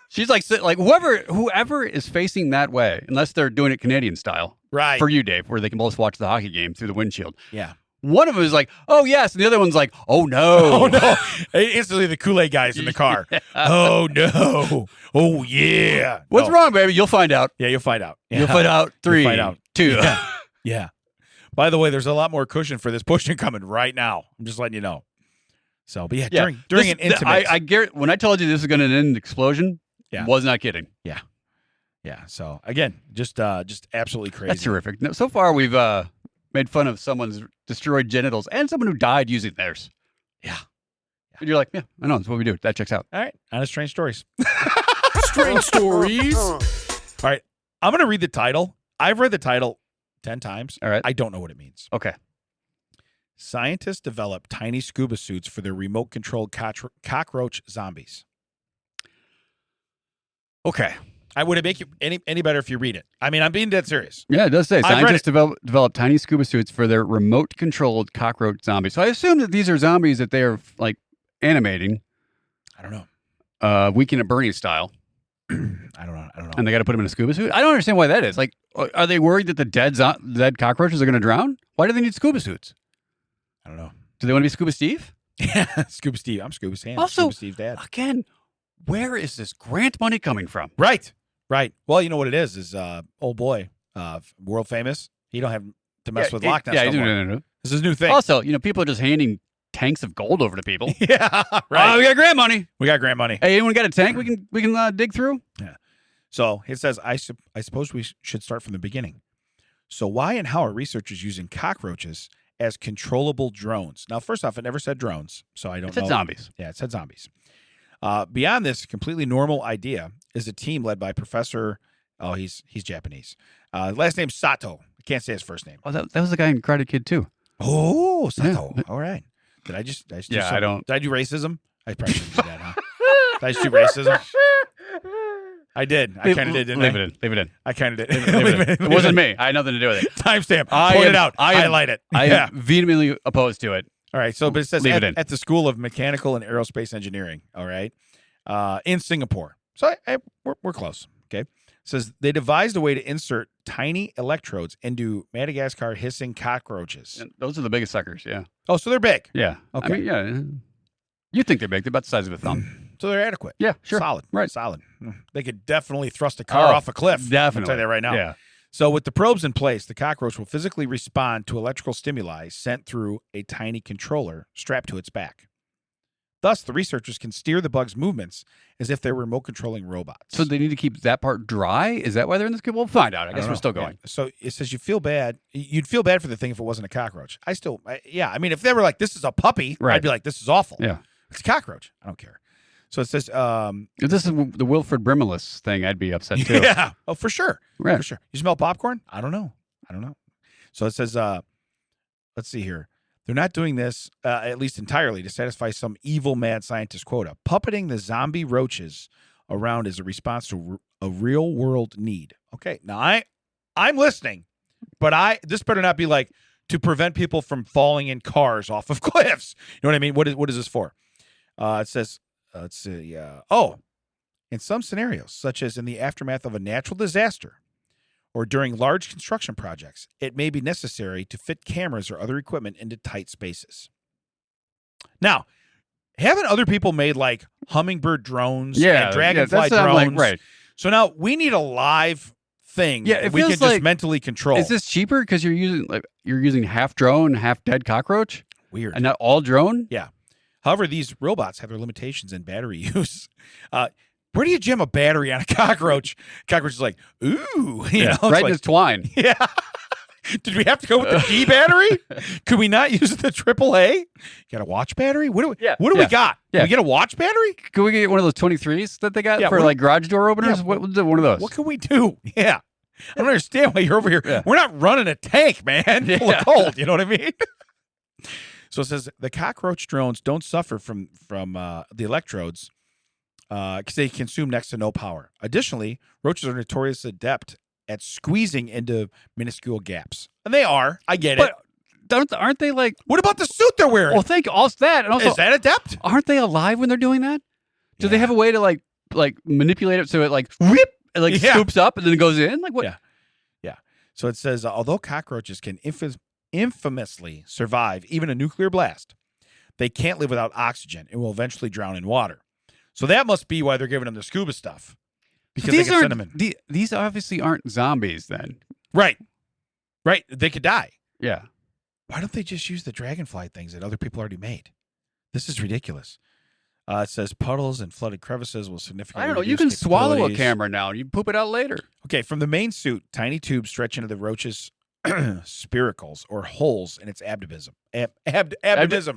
Speaker 3: She's like whoever is facing that way, unless they're doing it Canadian style.
Speaker 1: Right.
Speaker 3: For you, Dave, where they can both watch the hockey game through the windshield.
Speaker 1: Yeah.
Speaker 3: One of them is like, oh, yes. And the other one's like, oh, no.
Speaker 1: Oh, no. Instantly, the Kool-Aid guy's in the car. Yeah. Oh, no. Oh, yeah.
Speaker 3: What's wrong, baby? You'll find out.
Speaker 1: Yeah, you'll find out. Yeah.
Speaker 3: You'll find out. 3, 2.
Speaker 1: Yeah. Yeah. By the way, there's a lot more cushion for this pushing coming right now. I'm just letting you know. So, but during an intimate.
Speaker 3: I guarantee, when I told you this was going to end in explosion, was not kidding.
Speaker 1: Yeah. Yeah. So, again, just absolutely crazy.
Speaker 3: That's terrific. No, so far, we've made fun of someone's destroyed genitals and someone who died using theirs.
Speaker 1: Yeah.
Speaker 3: And you're like, yeah, I know. That's what we do. That checks out.
Speaker 1: All right. On to strange stories.
Speaker 2: Strange stories.
Speaker 1: All right. I'm going to read the title. I've read the title 10 times.
Speaker 3: All right.
Speaker 1: I don't know what it means.
Speaker 3: Okay.
Speaker 1: Scientists develop tiny scuba suits for their remote-controlled cockroach zombies.
Speaker 3: Okay.
Speaker 1: Would it make you any better if you read it? I mean, I'm being dead serious.
Speaker 3: Yeah, it does say scientists develop tiny scuba suits for their remote-controlled cockroach zombies. So I assume that these are zombies that they are like animating.
Speaker 1: I don't know.
Speaker 3: Weekend at Bernie's style.
Speaker 1: I don't know.
Speaker 3: And they got to put him in a scuba suit. I don't understand why that is. Like, are they worried that the dead cockroaches are going to drown? Why do they need scuba suits?
Speaker 1: I don't know.
Speaker 3: Do they want to be Scuba Steve?
Speaker 1: Yeah, Scuba Steve. I'm Scuba Sam.
Speaker 3: Also,
Speaker 1: Scuba Steve's dad.
Speaker 3: Again, where is this grant money coming from?
Speaker 1: Right. Well, you know what it is old boy, world famous. He don't have to mess with Loch Ness no more.
Speaker 3: No.
Speaker 1: This is a new thing.
Speaker 3: Also, people are just handing tanks of gold over to people.
Speaker 1: Yeah, right.
Speaker 3: We got grant money.
Speaker 1: Hey,
Speaker 3: anyone got a tank we can dig through?
Speaker 1: Yeah. So it says, I suppose we should start from the beginning. So why and how are researchers using cockroaches as controllable drones? Now, first off, it never said drones, so I don't know.
Speaker 3: It said zombies.
Speaker 1: Yeah, it said zombies. Beyond this completely normal idea is a team led by Professor. Oh, he's Japanese. Last name Sato. I can't say his first name.
Speaker 3: Oh, that was the guy in Karate Kid too.
Speaker 1: Oh, Sato. Yeah. All right. Did I just do
Speaker 3: yeah,
Speaker 1: something?
Speaker 3: I don't.
Speaker 1: Did I do racism? I probably shouldn't do that, huh? Did I just do racism? I did. I kind of did, didn't I?
Speaker 3: Leave it in.
Speaker 1: I kind of did.
Speaker 3: It wasn't me. I had nothing to do with it.
Speaker 1: Timestamp. Point it out. Highlight it.
Speaker 3: I am vehemently opposed to it.
Speaker 1: All right. So, but it says at the School of Mechanical and Aerospace Engineering. All right. In Singapore. So we're close. Okay. It says they devised a way to insert tiny electrodes into Madagascar hissing cockroaches.
Speaker 3: And those are the biggest suckers. Yeah.
Speaker 1: Oh, so they're big.
Speaker 3: Yeah.
Speaker 1: Okay.
Speaker 3: I mean, yeah. You think they're big? They're about the size of a thumb.
Speaker 1: So they're adequate.
Speaker 3: Yeah, sure.
Speaker 1: Solid.
Speaker 3: Right.
Speaker 1: Solid. They could definitely thrust a car off a cliff.
Speaker 3: Definitely.
Speaker 1: I'll tell you that right now.
Speaker 3: Yeah.
Speaker 1: So with the probes in place, the cockroach will physically respond to electrical stimuli sent through a tiny controller strapped to its back. Thus, the researchers can steer the bug's movements as if they were remote-controlling robots.
Speaker 3: So they need to keep that part dry? Is that why they're in this? We'll find out. I guess we're still going.
Speaker 1: Yeah. So it says you'd feel bad for the thing if it wasn't a cockroach. I mean, if they were like, this is a puppy,
Speaker 3: right.
Speaker 1: I'd be like, this is awful.
Speaker 3: Yeah.
Speaker 1: It's a cockroach. I don't care. So it says...
Speaker 3: if this is the Wilfred Brimelus thing, I'd be upset too.
Speaker 1: Yeah. Oh, for sure.
Speaker 3: Right.
Speaker 1: For sure. You smell popcorn? I don't know. So it says, let's see here. They're not doing this, at least entirely, to satisfy some evil mad scientist quota. Puppeting the zombie roaches around is a response to a real-world need. Okay, now I'm listening, but this better not be like to prevent people from falling in cars off of cliffs. You know what I mean? What is this for? It says, let's see. In some scenarios, such as in the aftermath of a natural disaster, or during large construction projects, it may be necessary to fit cameras or other equipment into tight spaces. Now, haven't other people made like hummingbird drones and dragonfly drones?
Speaker 3: Like, right.
Speaker 1: So now we need a live thing
Speaker 3: that
Speaker 1: we can just mentally control.
Speaker 3: Is this cheaper because you're using half drone, half dead cockroach?
Speaker 1: Weird.
Speaker 3: And not all drone?
Speaker 1: Yeah. However, these robots have their limitations in battery use. Where do you jam a battery on a cockroach? Cockroach is like, ooh. You know,
Speaker 3: right in his twine.
Speaker 1: Yeah. Did we have to go with the D battery? Could we not use the AAA? Got a watch battery? What do we got?
Speaker 3: Yeah.
Speaker 1: Can we get a watch battery?
Speaker 3: Could we get one of those 23s that they got for like garage door openers?
Speaker 1: Yeah,
Speaker 3: what one of those?
Speaker 1: What can we do? Yeah. I don't understand why you're over here. Yeah. We're not running a tank, man. Full of cold. You know what I mean? So it says the cockroach drones don't suffer from the electrodes because they consume next to no power. Additionally, roaches are notoriously adept at squeezing into minuscule gaps. And they are. I get it.
Speaker 3: But aren't they like...
Speaker 1: What about the suit they're wearing?
Speaker 3: Well, thank you. Also that. And also,
Speaker 1: is that adept?
Speaker 3: Aren't they alive when they're doing that? Do they have a way to like manipulate it so it like whip and like scoops up and then it goes in? Like what?
Speaker 1: Yeah. So it says, although cockroaches can infamously survive even a nuclear blast, they can't live without oxygen and will eventually drown in water. So that must be why they're giving them the scuba stuff. Because they can send them in.
Speaker 3: These obviously aren't zombies then.
Speaker 1: Right. They could die.
Speaker 3: Yeah.
Speaker 1: Why don't they just use the dragonfly things that other people already made? This is ridiculous. It says puddles and flooded crevices will significantly
Speaker 3: I don't know.
Speaker 1: reduce
Speaker 3: You can swallow a
Speaker 1: capabilities.
Speaker 3: camera now and you poop it out later.
Speaker 1: Okay, from the main suit, tiny tubes stretch into the roach's spiracles or holes in its abdomism. Abdomism.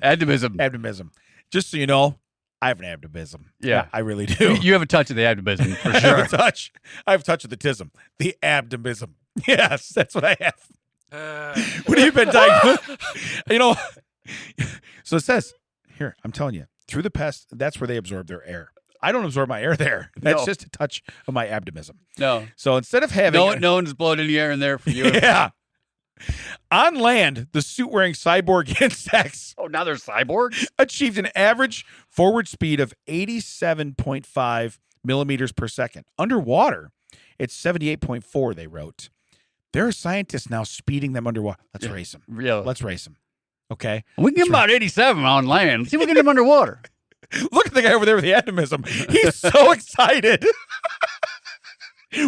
Speaker 1: Just so you know, I have an abdomism.
Speaker 3: Yeah.
Speaker 1: I really do.
Speaker 3: You have a touch of the abdomism for sure.
Speaker 1: I have a touch of the tism. The abdomism. Yes, that's what I have. What have you been diagnosed? So it says, here, I'm telling you, through the pest, that's where they absorb their air. I don't absorb my air there. That's just a touch of my abdomism.
Speaker 3: No.
Speaker 1: So instead of having...
Speaker 3: No one's blowing any air in there for you.
Speaker 1: Yeah. On land, the suit-wearing cyborg insects
Speaker 3: now they're cyborgs?
Speaker 1: achieved an average forward speed of 87.5 millimeters per second. Underwater, it's 78.4, they wrote. There are scientists now speeding them underwater. Let's race them.
Speaker 3: Really?
Speaker 1: Let's race them. Okay?
Speaker 3: We can get about 87 on land. Let's see if we can get them underwater.
Speaker 1: Look at the guy over there with the animism. He's so excited.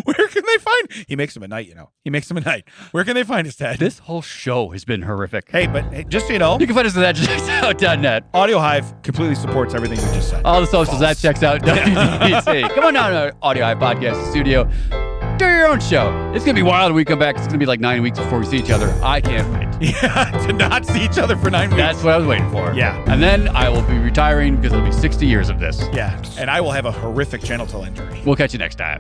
Speaker 1: Where can they find? He makes them at night, He makes them at night. Where can they find his dad?
Speaker 3: This whole show has been horrific.
Speaker 1: Hey, but just so you know,
Speaker 3: you can find us at thatchecksout.net.
Speaker 1: Audio Hive completely supports everything we just said.
Speaker 3: All the socials at checksout.net. Come on down to Audio Hive Podcast Studio. Do your own show. It's going to be wild when we come back. It's going to be like 9 weeks before we see each other. I can't wait.
Speaker 1: Yeah, to not see each other for 9 weeks.
Speaker 3: That's what I was waiting for.
Speaker 1: Yeah.
Speaker 3: And then I will be retiring because it'll be 60 years of this.
Speaker 1: Yeah, and I will have a horrific genital injury.
Speaker 3: We'll catch you next time.